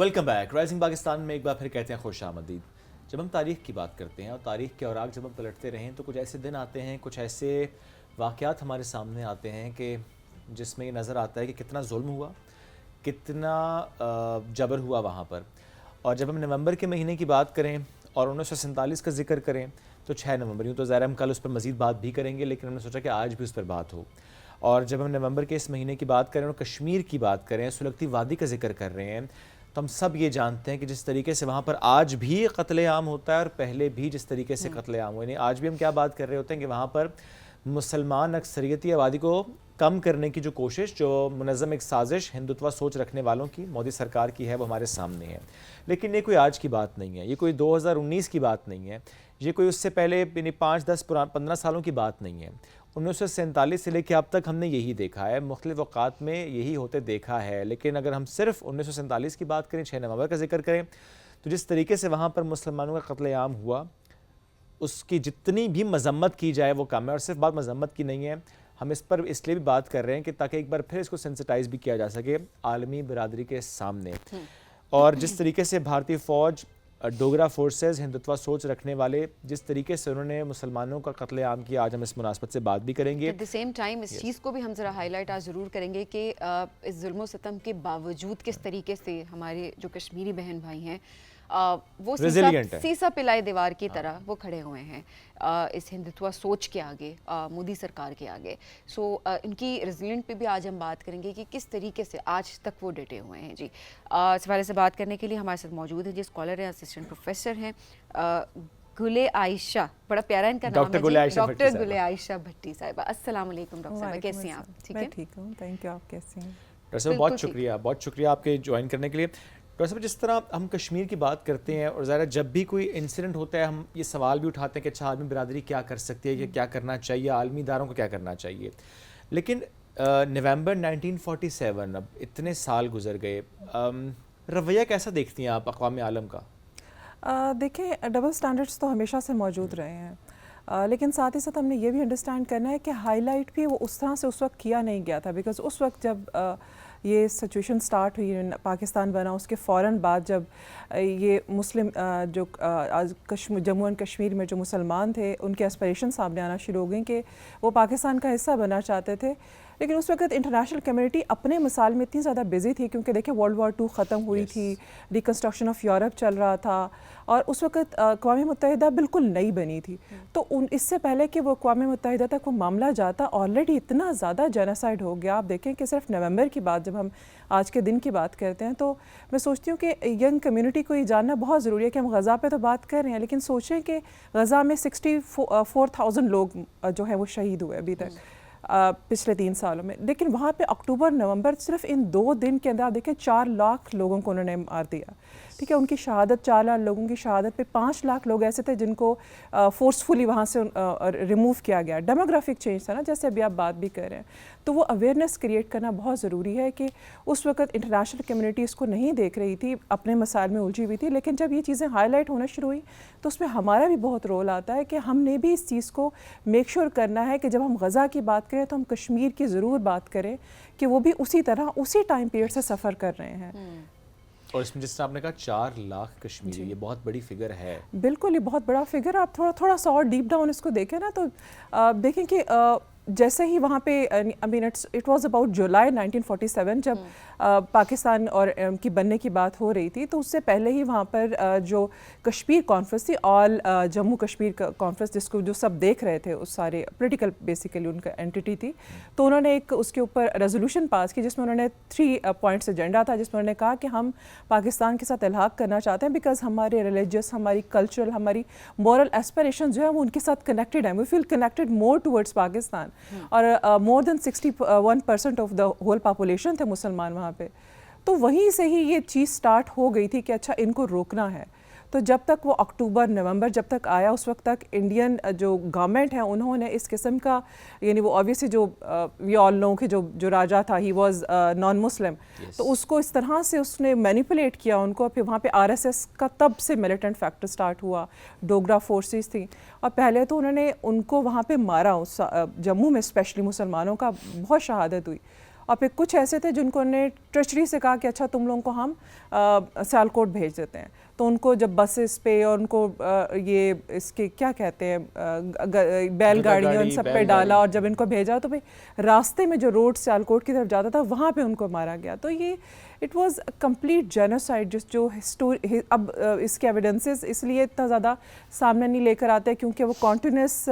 Welcome back. Rising Pakistan میں ایک بار پھر کہتے ہیں خوش آمدید. جب ہم تاریخ کی بات کرتے ہیں اور تاریخ کے اوراق جب ہم پلٹتے رہیں تو کچھ ایسے دن آتے ہیں, کچھ ایسے واقعات ہمارے سامنے آتے ہیں کہ جس میں یہ نظر آتا ہے کہ کتنا ظلم ہوا, کتنا جبر ہوا وہاں پر. اور جب ہم نومبر کے مہینے کی بات کریں اور 1947 کا ذکر کریں تو 6 نومبر, یوں تو ظاہر ہم کل اس پر مزید بات بھی کریں گے, لیکن ہم نے سوچا کہ آج بھی اس پر بات ہو. اور جب ہم نومبر کے اس مہینے کی بات کریں اور کشمیر کی بات کریں, سلگتی وادی کا ذکر کر رہے ہیں, تو ہم سب یہ جانتے ہیں کہ جس طریقے سے وہاں پر آج بھی قتل عام ہوتا ہے اور پہلے بھی جس طریقے سے قتل عام ہوئے, آج بھی ہم کیا بات کر رہے ہوتے ہیں کہ وہاں پر مسلمان اکثریتی آبادی کو کم کرنے کی جو کوشش, جو منظم ایک سازش ہندوتوا سوچ رکھنے والوں کی, مودی سرکار کی ہے, وہ ہمارے سامنے ہے. لیکن یہ کوئی آج کی بات نہیں ہے, یہ کوئی 2019 کی بات نہیں ہے, یہ کوئی اس سے پہلے 5, 10, 15 سالوں کی بات نہیں ہے. 1947 سے لے کے اب تک ہم نے یہی دیکھا ہے, مختلف اوقات میں یہی ہوتے دیکھا ہے. لیکن اگر ہم صرف 1947 کی بات کریں, 6 نومبر کا ذکر کریں, تو جس طریقے سے وہاں پر مسلمانوں کا قتل عام ہوا, اس کی جتنی بھی مذمت کی جائے وہ کم ہے. اور صرف بات مذمت کی نہیں ہے, ہم اس پر اس لیے بھی بات کر رہے ہیں کہ تاکہ ایک بار پھر اس کو سینسٹائز بھی کیا جا سکے عالمی برادری کے سامنے. اور جس طریقے سے بھارتی فوج, ڈوگرا فورسز, ہندوتوا سوچ رکھنے والے, جس طریقے سے انہوں نے مسلمانوں کا قتل عام کیا, آج ہم اس مناسبت سے بات بھی کریں گے. ایٹ دی سیم ٹائم اس چیز کو بھی ہم ذرا ہائی لائٹ آج ضرور کریں گے کہ اس ظلم و ستم کے باوجود کس طریقے سے ہمارے جو کشمیری بہن بھائی ہیں وہ سیسا پلائے دیوار کی طرح وہ کھڑے ہوئے ہیں اس ہندوتوا سوچ کے آگے, مودی سرکار کے آگے. سو ان کی ریزیلینٹ پہ بھی آج ہم بات کریں گے کہ کس طریقے سے آج تک وہ ڈٹے ہوئے ہیں. جی, اس حوالے سے بات کرنے کے لیے ہمارے ساتھ موجود ہیں جی اسکالر ہیں, اسسٹنٹ پروفیسر ہیں, گل عائشہ, بڑا پیارا ان کا نام ہے, ڈاکٹر گل عائشہ بھٹی صاحبہ. السلام علیکم ڈاکٹر صاحبہ, کیسے ہیں آپ؟ ٹھیک ہے, میں ٹھیک ہوں, تھینک یو. آپ کیسے ہیں؟ ڈاکٹر صاحب بہت شکریہ آپ کے جوائن کرنے کے لیے. ڈاکٹر صاحب, جس طرح ہم کشمیر کی بات کرتے ہیں اور ظاہر جب بھی کوئی انسیڈنٹ ہوتا ہے ہم یہ سوال بھی اٹھاتے ہیں کہ اچھا عالمی برادری کیا کر سکتی ہے, کیا کرنا چاہیے, عالمی اداروں کو کیا کرنا چاہیے. لیکن نومبر 1947, اب اتنے سال گزر گئے, رویہ کیسا دیکھتی ہیں آپ اقوام عالم کا؟ دیکھیں, ڈبل سٹینڈرڈس تو ہمیشہ سے موجود رہے ہیں, لیکن ساتھ ہی ساتھ ہم نے یہ بھی انڈرسٹینڈ کرنا ہے کہ ہائی لائٹ بھی وہ اس طرح سے اس وقت کیا نہیں گیا تھا, بیکاز اس وقت جب یہ سچویشن سٹارٹ ہوئی, پاکستان بنا, اس کے فوراً بعد جب یہ مسلم جو جموں اینڈ کشمیر میں جو مسلمان تھے ان کے اسپریشن سامنے آنا شروع ہو گئیں کہ وہ پاکستان کا حصہ بننا چاہتے تھے. لیکن اس وقت انٹرنیشنل کمیونٹی اپنے مسائل میں اتنی زیادہ بزی تھی, کیونکہ دیکھیں World War II ختم ہوئی تھی, ریکنسٹرکشن آف یورپ چل رہا تھا, اور اس وقت اقوام متحدہ بالکل نئی بنی تھی. تو اس سے پہلے کہ وہ اقوام متحدہ تک وہ معاملہ جاتا, آلریڈی اتنا زیادہ جینوسائیڈ ہو گیا. آپ دیکھیں کہ صرف نومبر کی بات, جب ہم آج کے دن کی بات کرتے ہیں, تو میں سوچتی ہوں کہ ینگ کمیونٹی کو یہ جاننا بہت ضروری ہے کہ ہم غزہ پہ تو بات کر رہے ہیں, لیکن سوچیں کہ غزہ میں 64,000 لوگ جو ہیں وہ شہید ہوئے ابھی تک پچھلے 3 سالوں میں. لیکن وہاں پہ اکتوبر نومبر صرف ان 2 دن کے اندر آپ دیکھیں 4 لاکھ لوگوں کو انہوں نے مار دیا. ٹھیک ہے, ان کی شہادت, 4 لاکھ لوگوں کی شہادت پہ 5 لاکھ لوگ ایسے تھے جن کو فورسفلی وہاں سے ریموو کیا گیا. ڈیموگرافک چینج تھا نا, جیسے ابھی آپ بات بھی کر رہے ہیں. تو وہ اویئرنیس کریٹ کرنا بہت ضروری ہے کہ اس وقت انٹرنیشنل کمیونٹی اس کو نہیں دیکھ رہی تھی, اپنے مسائل میں الجھی ہوئی تھی. لیکن جب یہ چیزیں ہائی لائٹ ہونا شروع ہوئی تو اس میں ہمارا بھی بہت رول آتا ہے کہ ہم نے بھی اس چیز کو میک شیور کرنا ہے کہ جب ہم غزہ کی بات کریں تو ہم کشمیر کی ضرور بات کریں کہ وہ بھی اسی طرح اسی ٹائم پیریڈ سے سفر کر رہے ہیں. اور اس میں جس طرح آپ نے کہا 4 لاکھ کشمیری, یہ بہت بڑی فگر ہے. بالکل, یہ بہت بڑا فگر. آپ تھوڑا سا اور ڈیپ ڈاؤن اس کو دیکھیں نا, تو دیکھیں کہ جیسے ہی وہاں پہ اٹ واز اباؤٹ جولائی 1947 جب پاکستان اور کی بننے کی بات ہو رہی تھی, تو اس سے پہلے ہی وہاں پر جو کشمیر کانفرنس تھی, آل جموں کشمیر کانفرنس, جس کو جو سب دیکھ رہے تھے, اس سارے پولیٹیکل بیسیکلی ان کا اینٹی تھی, تو انہوں نے ایک اس کے اوپر ریزولوشن پاس کی جس میں انہوں نے 3 پوائنٹس ایجنڈا تھا, جس میں انہوں نے کہا کہ ہم پاکستان کے ساتھ الحاق کرنا چاہتے ہیں بیکاز ہمارے ریلیجیس, ہماری کلچرل, ہماری مورل ایسپریشن جو ہے وہ ان کے ساتھ کنیکٹڈ ہیں. وی فیل کنیکٹڈ مور ٹورڈس پاکستان, اور مور دین 61% آف دا ہول پاپولیشن تھے مسلمان وہاں پہ. تو وہیں سے ہی یہ چیز سٹارٹ ہو گئی تھی کہ اچھا ان کو روکنا ہے. تو جب تک وہ اکتوبر نومبر جب تک آیا, اس وقت تک انڈین جو گورنمنٹ ہے انہوں نے اس قسم کا, یعنی وہ obviously جو وی آل نو کہ جو راجا تھا ہی واز نان مسلم, تو اس کو اس طرح سے اس نے مینیپولیٹ کیا ان کو. پھر وہاں پہ RSS کا تب سے ملیٹنٹ فیکٹر سٹارٹ ہوا, ڈوگرا فورسز تھیں, اور پہلے تو انہوں نے ان کو وہاں پہ مارا, جموں میں اسپیشلی مسلمانوں کا بہت شہادت ہوئی. اور پھر کچھ ایسے تھے جن کو نے ٹریچری سے کہا کہ اچھا تم لوگوں کو ہم سیالکوٹ بھیج دیتے ہیں. تو ان کو جب بسز پہ اور ان کو یہ اس کے کیا کہتے ہیں بیل گاڑیاں ان سب پہ ڈالا, اور جب ان کو بھیجا تو پھر راستے میں جو روڈ سیالکوٹ کی طرف جاتا تھا وہاں پہ ان کو مارا گیا. تو یہ اٹ واز کمپلیٹ جینوسائڈ جو اب اس کے ایویڈنسز اس لیے اتنا زیادہ سامنے نہیں لے کر آتے کیونکہ وہ کنٹینیوس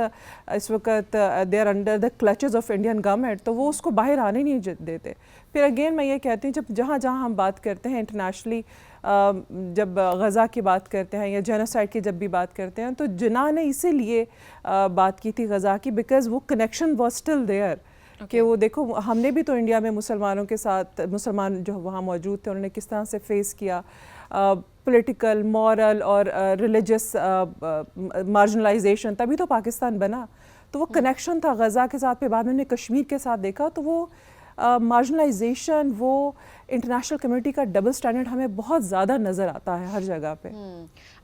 اس وقت they are under the clutches of Indian government, تو وہ اس کو باہر آنے نہیں دیتے. پھر اگین میں یہ کہتی ہوں جب جہاں ہم بات کرتے ہیں انٹرنیشنلی, جب غزہ کی بات کرتے ہیں یا جینوسائڈ کی جب بھی بات کرتے ہیں تو جناح نے اسی لیے بات کی تھی غزہ کی بیکاز وہ کنیکشن واز اسٹل دیئر کہ وہ دیکھو ہم نے بھی تو انڈیا میں مسلمانوں کے ساتھ, مسلمان جو وہاں موجود تھے انہوں نے کس طرح سے فیس کیا پولیٹیکل, مورل اور ریلیجس مارجنلائزیشن, تبھی تو پاکستان بنا. تو وہ کنیکشن تھا غزہ کے ساتھ. پھر بعد میں ہم نے کشمیر کے ساتھ دیکھا تو وہ مارجنلائزیشن, وہ انٹرنیشنل کمیونٹی کا ڈبل سٹینڈرڈ ہمیں بہت زیادہ نظر آتا ہے ہر جگہ پہ.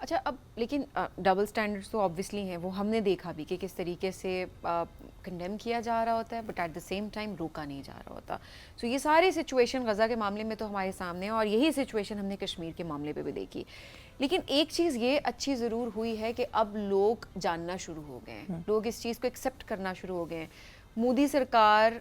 اچھا اب لیکن ڈبل سٹینڈرڈز تو آبویسلی ہیں, وہ ہم نے دیکھا بھی کہ کس طریقے سے کنڈیم کیا جا رہا ہوتا ہے but at the same time روکا نہیں جا رہا ہوتا. سو یہ ساری سچویشن غزہ کے معاملے میں تو ہمارے سامنے ہے, اور یہی سچویشن ہم نے کشمیر کے معاملے پہ بھی دیکھی. لیکن ایک چیز یہ اچھی ضرور ہوئی ہے کہ اب لوگ جاننا شروع ہو گئے ہیں, لوگ اس چیز کو ایکسیپٹ کرنا شروع ہو گئے ہیں. مودی سرکار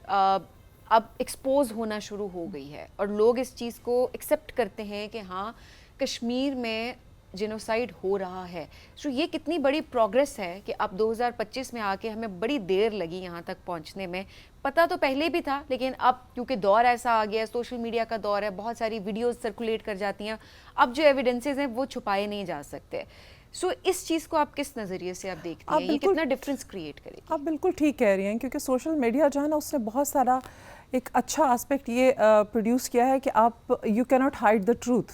اب ایکسپوز ہونا شروع ہو گئی ہے اور لوگ اس چیز کو ایکسیپٹ کرتے ہیں کہ ہاں کشمیر میں جینوسائیڈ ہو رہا ہے. سو یہ کتنی بڑی پروگریس ہے کہ اب 2025 میں آ کے ہمیں بڑی دیر لگی یہاں تک پہنچنے میں. پتہ تو پہلے بھی تھا لیکن اب کیونکہ دور ایسا آ گیا ہے, سوشل میڈیا کا دور ہے, بہت ساری ویڈیوز سرکولیٹ کر جاتی ہیں, اب جو ایویڈنسز ہیں وہ چھپائے نہیں جا سکتے. سو اس چیز کو آپ کس نظریے سے آپ دیکھتے ہیں, یہ کتنا ڈفرینس کریٹ کرے گی؟ آپ بالکل ٹھیک کہہ رہی ہیں کیونکہ سوشل میڈیا جو ہے نا اس نے بہت سارا ایک اچھا آسپیکٹ یہ پروڈیوس کیا ہے کہ آپ یو کی ناٹ ہائڈ دا ٹروتھ.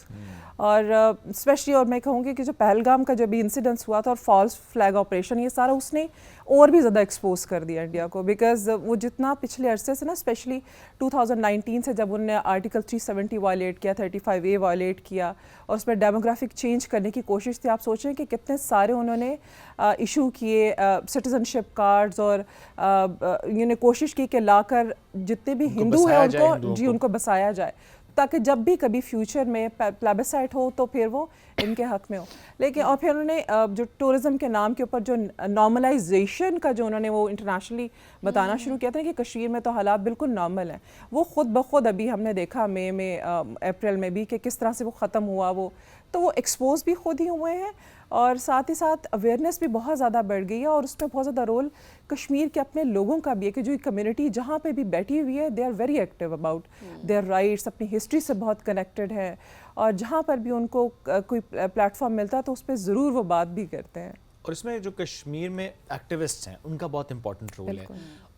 اور اسپیشلی اور میں کہوں گی کہ جو پہلگام کا جو بھی انسیڈنس ہوا تھا اور فالس فلیگ آپریشن, یہ سارا اس نے اور بھی زیادہ ایکسپوز کر دیا انڈیا کو. بیکاز وہ جتنا پچھلے عرصے سے نا اسپیشلی 2019 سے جب انہوں نے آرٹیکل 370 وائلیٹ کیا, 35A وائلیٹ کیا اور اس میں ڈیموگرافک چینج کرنے کی کوشش تھی. آپ سوچیں کہ کتنے سارے انہوں نے ایشو کیے سٹیزن شپ کارڈز, اور انہوں نے کوشش کی کہ لا کر جتنے بھی ہندو ہیں ان کو بسایا جائے تاکہ جب بھی کبھی فیوچر میں پلیبسائٹ ہو تو پھر وہ ان کے حق میں ہو. لیکن اور پھر انہوں نے جو ٹورزم کے نام کے اوپر جو نارملائزیشن کا جو انہوں نے وہ انٹرنیشنلی بتانا شروع کیا تھا کہ کشمیر میں تو حالات بالکل نارمل ہیں, وہ خود بخود ابھی ہم نے دیکھا مئی میں اپریل میں بھی کہ کس طرح سے وہ ختم ہوا. وہ تو وہ ایکسپوز بھی خود ہی ہوئے ہیں اور ساتھ ہی ساتھ اویئرنیس بھی بہت زیادہ بڑھ گئی ہے. اور اس میں بہت زیادہ رول کشمیر کے اپنے لوگوں کا بھی ہے کہ جو کمیونٹی جہاں پہ بھی بیٹھی ہوئی ہے they are very active about their rights, اپنی ہسٹری سے بہت کنیکٹڈ ہے, اور جہاں پر بھی ان کو کوئی پلیٹ فارم ملتا ہے تو اس پہ ضرور وہ بات بھی کرتے ہیں. اور اس میں جو کشمیر میں ایکٹیوسٹس ہیں ان کا بہت امپورٹنٹ رول ہے.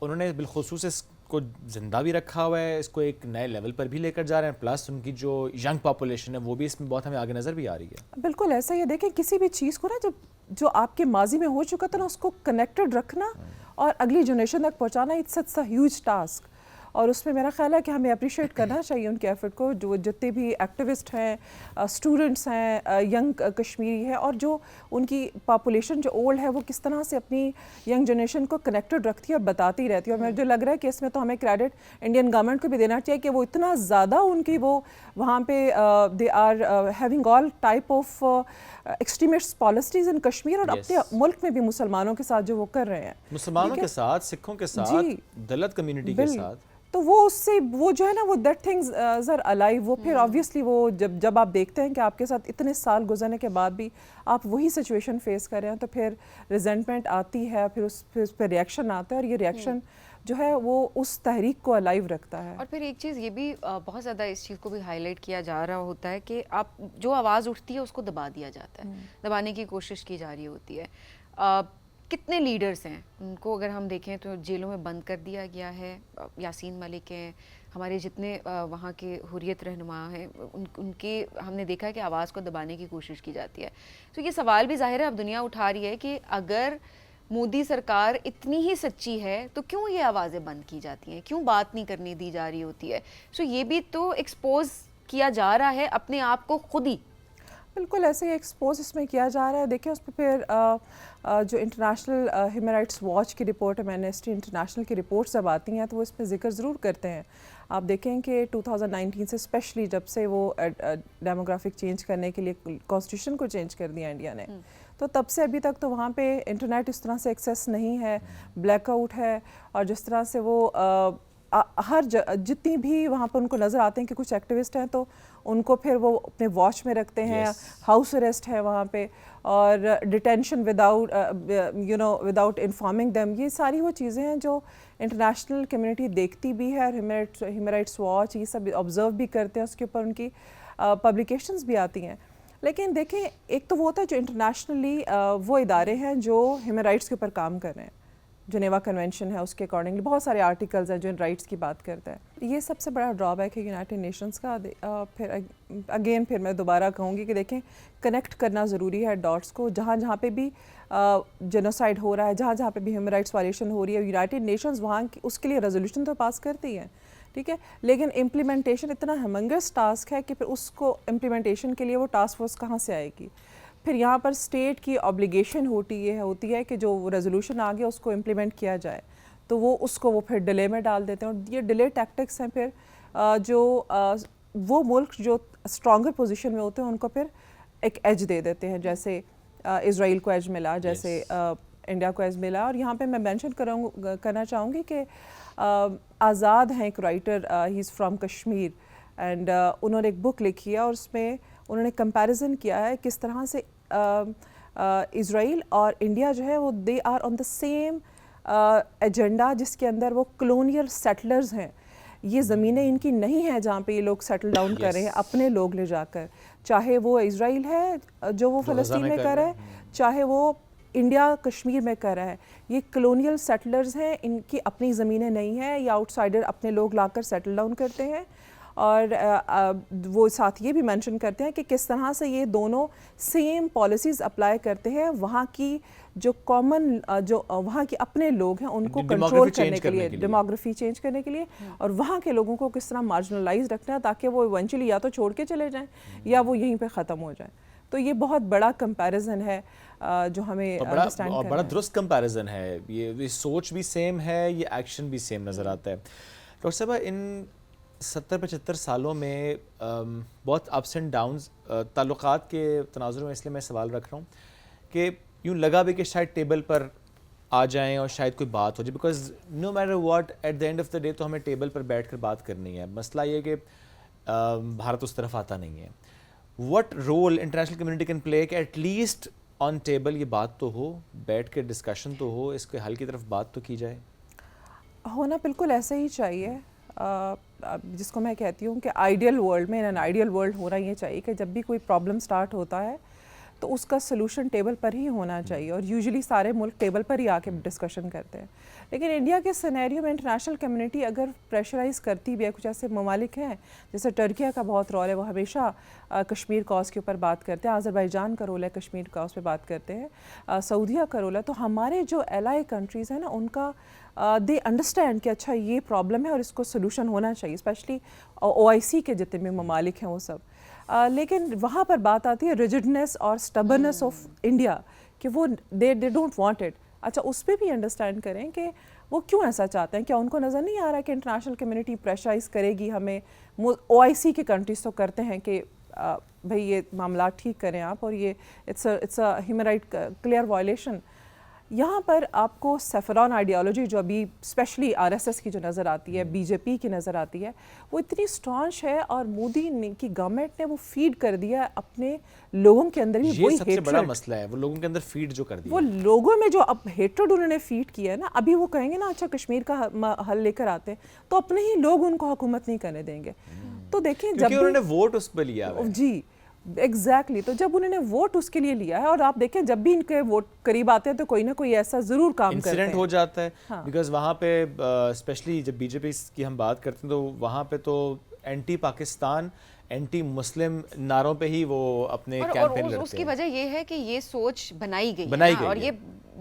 انہوں نے بالخصوص اس کو زندہ بھی رکھا ہوا ہے, اس کو ایک نئے لیول پر بھی لے کر جا رہے ہیں, پلس ان کی جو ینگ پاپولیشن ہے وہ بھی اس میں بہت ہمیں آگے نظر بھی آ رہی ہے. بالکل ایسا ہی ہے. دیکھیں کسی بھی چیز کو نا جو آپ کے ماضی میں ہو چکا تھا نا اس کو کنیکٹڈ رکھنا اور اگلی جنریشن تک پہنچانا, اٹس اے ہیوج ٹاسک. اور اس میں میرا خیال ہے کہ ہمیں اپریشیٹ کرنا چاہیے ان کے ایفرٹ کو, جو جتنے بھی ایکٹیوسٹ ہیں, اسٹوڈنٹس ہیں, ینگ کشمیری ہے, اور جو ان کی پاپولیشن جو اولڈ ہے وہ کس طرح سے اپنی ینگ جنریشن کو کنیکٹڈ رکھتی ہے اور بتاتی رہتی ہے. اور مجھے لگ رہا ہے کہ اس میں تو ہمیں کریڈٹ انڈین گورنمنٹ کو بھی دینا چاہیے کہ وہ اتنا زیادہ ان کی وہ وہاں پہ they are having all type of extremist policies in Kashmir, اور اپنے ملک میں بھی مسلمانوں کے ساتھ جو وہ کر رہے ہیں, مسلمانوں کے ساتھ, سکھوں کے ساتھ, دلت کمیونٹی کے ساتھ, تو وہ اس سے وہ جو ہے نا وہ دیٹ تھنگز آر الائیو. وہ پھر آبویسلی وہ جب آپ دیکھتے ہیں کہ آپ کے ساتھ اتنے سال گزرنے کے بعد بھی آپ وہی سچویشن فیس کر رہے ہیں تو پھر ریزنٹمنٹ آتی ہے, پھر اس پہ ریئیکشن آتا ہے, اور یہ ریئیکشن جو ہے وہ اس تحریک کو الائیو رکھتا ہے. اور پھر ایک چیز یہ بھی بہت زیادہ اس چیز کو بھی ہائی لائٹ کیا جا رہا ہوتا ہے کہ آپ جو آواز اٹھتی ہے اس کو دبا دیا جاتا ہے, دبانے کی کوشش کی جا رہی ہوتی ہے. کتنے لیڈرز ہیں ان کو اگر ہم دیکھیں تو جیلوں میں بند کر دیا گیا ہے. یاسین ملک ہیں, ہمارے جتنے وہاں کے حریت رہنما ہیں, ان کے ہم نے دیکھا ہے کہ آواز کو دبانے کی کوشش کی جاتی ہے. تو یہ سوال بھی ظاہر ہے اب دنیا اٹھا رہی ہے کہ اگر مودی سرکار اتنی ہی سچی ہے تو کیوں یہ آوازیں بند کی جاتی ہیں, کیوں بات نہیں کرنے دی جا رہی ہوتی ہے. سو یہ بھی تو ایکسپوز کیا جا رہا ہے اپنے آپ کو خود ہی. بالکل ایسے ہی ایکسپوز اس میں کیا جا رہا ہے. دیکھیں اس پہ پھر جو انٹرنیشنل ہیومن رائٹس واچ کی رپورٹ ہے, ایمنسٹی انٹرنیشنل کی رپورٹس جب آتی ہیں تو وہ اس پہ ذکر ضرور کرتے ہیں. آپ دیکھیں کہ 2019 سے اسپیشلی جب سے وہ ڈیموگرافک چینج کرنے کے لیے کانسٹیٹیوشن کو چینج کر دیا انڈیا نے, تو تب سے ابھی تک تو وہاں پہ انٹرنیٹ اس طرح سے ایکسیس نہیں ہے, بلیک آؤٹ ہے, اور جس طرح سے وہ ہر جتنی بھی وہاں پہ ان کو نظر آتے ہیں کہ کچھ ایکٹیوسٹ ہیں تو ان کو پھر وہ اپنے واچ میں رکھتے ہیں, ہاؤس اریسٹ ہے وہاں پہ, اور ڈیٹینشن وداؤٹ انفارمنگ دیم. یہ ساری وہ چیزیں ہیں جو انٹرنیشنل کمیونٹی دیکھتی بھی ہے, اور ہیومن رائٹس واچ یہ سب آبزرو بھی کرتے ہیں, اس کے اوپر ان کی پبلیکیشنز بھی آتی ہیں. لیکن دیکھیں ایک تو وہ ہوتا ہے جو انٹرنیشنلی وہ ادارے ہیں جو ہیومن رائٹس کے اوپر کام کر رہے ہیں, جنیوا کنونشن ہے اس کے اکارڈنگلی بہت سارے آرٹیکلز ہیں جو ان رائٹس کی بات کرتا ہے. یہ سب سے بڑا ڈرا بیک ہے یونائٹڈ نیشنز کا. پھر میں دوبارہ کہوں گی کہ دیکھیں کنیکٹ کرنا ضروری ہے ڈاٹس کو, جہاں جہاں پہ بھی جینوسائڈ ہو رہا ہے, جہاں جہاں پہ بھی ہیومن رائٹس وائلیشن ہو رہی ہے, یونائٹڈ نیشنز وہاں اس کے لیے ریزولوشن تو پاس کرتی ہے, ٹھیک ہے, لیکن امپلیمنٹیشن اتنا ہیمنگس ٹاسک ہے کہ پھر اس کو امپلیمنٹیشن کے لیے وہ ٹاسک فورس کہاں سے آئے گی. پھر یہاں پر اسٹیٹ کی آبلیگیشن ہوتی ہے کہ جو ریزولوشن آ گیا اس کو امپلیمنٹ کیا جائے, تو وہ پھر ڈیلے میں ڈال دیتے ہیں, اور یہ ڈیلے ٹیکٹکس ہیں پھر جو وہ ملک جو اسٹرانگر پوزیشن میں ہوتے ہیں ان کو پھر ایک ایج دے دیتے ہیں, جیسے اسرائیل کو ایج ملا, جیسے انڈیا کو ایج ملا. اور یہاں پہ میں مینشن کرنا چاہوں گی کہ آزاد ہیں ایک writer, he is from Kashmir, and انہوں نے ایک بک لکھی ہے اور اس میں انہوں نے کمپیریزن کیا ہے کس طرح سے اسرائیل اور انڈیا جو ہے وہ they are on the same agenda, جس کے اندر وہ کلونیل سیٹلرز ہیں. یہ زمینیں ان کی نہیں ہیں جہاں پہ یہ لوگ سیٹل ڈاؤن کر رہے ہیں اپنے لوگ لے جا کر, چاہے وہ اسرائیل ہے جو وہ فلسطین میں کر رہا ہے, چاہے وہ انڈیا کشمیر میں کر رہا ہے. یہ کلونیل سیٹلرز ہیں, ان کی اپنی زمینیں نہیں ہیں, یا آؤٹ سائڈر اپنے لوگ لا کر سیٹل ڈاؤن کرتے ہیں. اور وہ ساتھ یہ بھی مینشن کرتے ہیں کہ کس طرح سے یہ دونوں سیم پالیسیز اپلائی کرتے ہیں وہاں کی جو کامن جو وہاں کے اپنے لوگ ہیں ان کو کنٹرول کرنے کے لیے, ڈیموگرافی چینج کرنے کے لیے, اور وہاں کے لوگوں کو کس طرح مارجنلائز رکھنا ہے تاکہ وہ ایونچولی یا تو چھوڑ کے چلے جائیں یا وہ یہیں پہ ختم ہو جائیں. تو یہ بہت بڑا کمپیریزن ہے جو ہمیں انڈرسٹینڈ کرنا ہے, بڑا درست کمپیریزن ہے. یہ سوچ بھی سیم ہے, یہ ایکشن بھی سیم نظر آتا ہے. ڈاکٹر صاحبہ ان 70-75 سالوں میں بہت اپس اینڈ ڈاؤنز تعلقات کے تناظر میں, اس لیے میں سوال رکھ رہا ہوں کہ یوں لگا بھی کہ شاید ٹیبل پر آ جائیں اور شاید کوئی بات ہو جائے, because no matter what at the end of the day تو ہمیں ٹیبل پر بیٹھ کر بات کرنی ہے. مسئلہ یہ کہ بھارت اس طرف آتا نہیں ہے. What role international community can play کہ ایٹ لیسٹ آن ٹیبل یہ بات تو ہو, بیٹھ کے ڈسکشن تو ہو, اس کے حل کی طرف بات تو کی جائے. ہونا بالکل ایسا ہی چاہیے, جس کو میں کہتی ہوں کہ آئیڈیل ورلڈ میں, ان آئیڈیل ورلڈ ہونا یہ چاہیے کہ جب بھی کوئی پرابلم سٹارٹ ہوتا ہے تو اس کا سلوشن ٹیبل پر ہی ہونا چاہیے, اور یوزلی سارے ملک ٹیبل پر ہی آ کے ڈسکشن کرتے ہیں. لیکن انڈیا کے سینیریو میں انٹرنیشنل کمیونٹی اگر پریشرائز کرتی بھی ہے, کچھ ایسے ممالک ہیں جیسے ٹرکیہ کا بہت رول ہے, وہ ہمیشہ کشمیر کاز کے اوپر بات کرتے ہیں, آذربائیجان کا رول ہے کشمیر کاز پہ بات کرتے ہیں, سعودیہ کا رول ہے. تو ہمارے جو ایلائی کنٹریز ہیں نا ان کا دے انڈرسٹینڈ کہ اچھا یہ پرابلم ہے اور اس کو سلوشن ہونا چاہیے, اسپیشلی OIC کے جتنے بھی ممالک ہیں وہ سب. لیکن وہاں پر بات آتی ہے ریجڈنس اور سٹبرنس آف انڈیا کہ وہ دے ڈونٹ وانٹ اٹ. اچھا اس پہ بھی انڈرسٹینڈ کریں کہ وہ کیوں ایسا چاہتے ہیں. کیا ان کو نظر نہیں آ رہا کہ انٹرنیشنل کمیونٹی پریشرائز کرے گی ہمیں, OIC کے کنٹریز تو کرتے ہیں کہ بھئی یہ معاملات ٹھیک کریں آپ, اور یہ it's a human right clear violation. یہاں پر آپ کو سیفران آئیڈیالوجی جو ابھی اسپیشلی RSS کی جو نظر آتی ہے, BJP کی نظر آتی ہے, وہ اتنی اسٹرانچ ہے, اور مودی کی گورنمنٹ نے وہ فیڈ کر دیا اپنے لوگوں کے اندر بھی وہی سب سے بڑا مسئلہ ہے, وہ لوگوں کے اندر فیڈ جو کر دیا, وہ لوگوں میں جو اب ہیٹرڈ انہوں نے فیڈ کیا ہے نا, ابھی وہ کہیں گے نا اچھا کشمیر کا حل لے کر آتے ہیں تو اپنے ہی لوگ ان کو حکومت نہیں کرنے دیں گے. تو دیکھیں جب انہوں نے ووٹ اس پہ لیا ہے, جی ایگزیکٹلی, تو جب انہوں نے ووٹ اس کے لیے لیا ہے, اور آپ دیکھیں جب بھی ان کے ووٹ قریب آتے ہیں تو کوئی نہ کوئی ایسا ضرور کام کرتے ہیں, انسیڈنٹ ہو جاتا ہے. بیکاز وہاں پہ اسپیشلی جب BJP کی ہم بات کرتے ہیں تو وہاں پہ تو اینٹی پاکستان, اینٹی مسلم نعروں پہ ہی وہ اپنے کیمپین لڑتے ہیں. اس کی وجہ یہ ہے کہ یہ سوچ بنائی گئی ہے, اور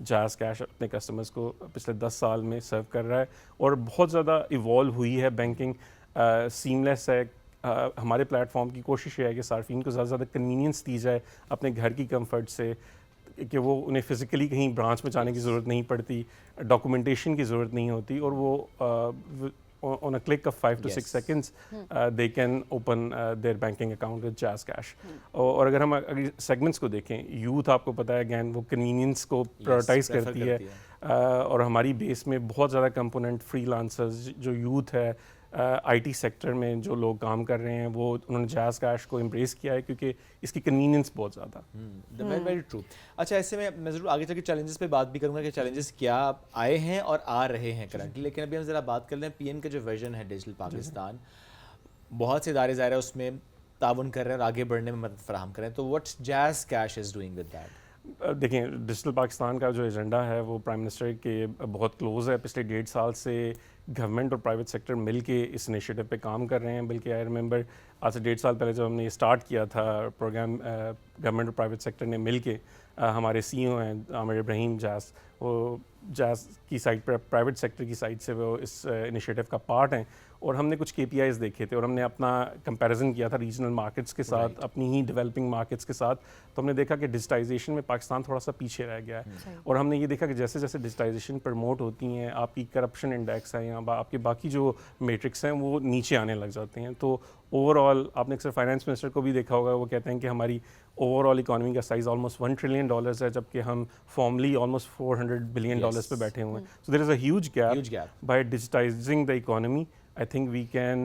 جاز کیش اپنے کسٹمرز کو پچھلے 10 سال میں سرو کر رہا ہے اور بہت زیادہ ایوالو ہوئی ہے بینکنگ، سیملیس ہے. ہمارے پلیٹ فارم کی کوشش یہ ہے کہ صارفین کو زیادہ سے زیادہ کنوینئنس دی جائے اپنے گھر کی کمفرٹ سے، کہ وہ انہیں فزیکلی کہیں برانچ میں جانے کی ضرورت نہیں پڑتی، ڈاکومنٹیشن کی ضرورت نہیں ہوتی، اور وہ on a click of 5 to 6 seconds they can open their banking account with Jazz Cash. اور اگر ہم سیگمنٹس کو دیکھیں، یوتھ آپ کو پتہ ہے اگین وہ کنوینئنس کو پرائورٹائز کرتی ہے، اور ہماری بیس میں بہت زیادہ کمپوننٹ فری لانسرز جو یوتھ ہے، آئی ٹی سیکٹر میں جو لوگ کام کر رہے ہیں، وہ انہوں نے جاز کیش کو امبریس کیا ہے کیونکہ اس کی کنوینئنس بہت زیادہ. Very true. اچھا، ایسے میں ضرور آگے چل کے چیلنجز پہ بات بھی کروں گا کہ چیلنجز کیا آئے ہیں اور آ رہے ہیں کرنٹلی، لیکن ابھی ہم ذرا بات کر لیں پی ایم کا جو ویژن ہے ڈیجیٹل پاکستان. بہت سے ادارے ظاہر ہے اس میں تعاون کر رہے ہیں اور آگے بڑھنے میں مدد فراہم کر رہے ہیں، تو what jazz cash is doing with that? دیکھیں، ڈیجیٹل پاکستان کا جو ایجنڈا ہے وہ پرائم منسٹر کے بہت کلوز ہے. پچھلے 1.5 سال سے گورنمنٹ اور پرائیویٹ سیکٹر مل کے اس انیشیٹو پہ کام کر رہے ہیں. بلکہ آئی ریممبر آج سے 1.5 سال پہلے جب ہم نے یہ اسٹارٹ کیا تھا پروگرام، گورنمنٹ اور پرائیویٹ سیکٹر نے مل کے، ہمارے سی او ہیں عامر ابراہیم جاز، وہ جاز کی سائٹ پر پرائیویٹ سیکٹر کی سائٹ سے وہ اس انیشیٹو کا پارٹ ہیں، اور ہم نے کچھ KPIs دیکھے تھے اور ہم نے اپنا کمپیریزن کیا تھا ریجنل مارکیٹس کے ساتھ، اپنی ہی ڈیولپنگ مارکیٹس کے ساتھ. تو ہم نے دیکھا کہ ڈیجیٹائزیشن میں پاکستان تھوڑا سا پیچھے رہ گیا ہے، اور ہم نے یہ دیکھا کہ جیسے جیسے ڈیجیٹائزیشن پروموٹ ہوتی ہیں، آپ کی کرپشن انڈیکس ہے یا آپ کے باقی جو میٹرکس ہیں وہ نیچے آنے لگ جاتے ہیں. تو اوور آل آپ نے اکثر فائنانس منسٹر کو بھی دیکھا ہوگا، وہ کہتے ہیں کہ ہماری اوور آل اکانومی کا سائز آلموسٹ $1 ٹریلین ہے، جبکہ ہم فارملی آلموسٹ $400 بلین پہ بیٹھے ہوئے ہیں. So there is a huge gap. By digitising the economy I think we can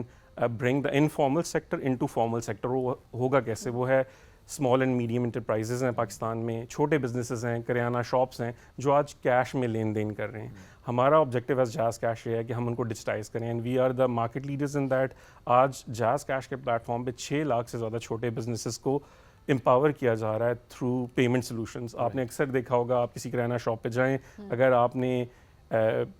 bring the informal sector into formal sector. وہ ہوگا کیسے؟ وہ ہے اسمال اینڈ میڈیم انٹرپرائزز ہیں پاکستان میں، چھوٹے بزنسز ہیں، کریانہ شاپس ہیں جو آج کیش میں لین دین کر رہے ہیں. ہمارا آبجیکٹیو ایز جاز کیش یہ ہے کہ ہم ان کو ڈیجیٹائز کریں، and we are the market leaders in that. آج جاز کیش کے پلیٹ فارم پہ 6 لاکھ سے زیادہ چھوٹے بزنسز کو امپاور کیا جا رہا ہے تھرو پیمنٹ سولوشنز. آپ نے اکثر دیکھا ہوگا، آپ کسی کریانہ شاپ پہ جائیں، اگر آپ نے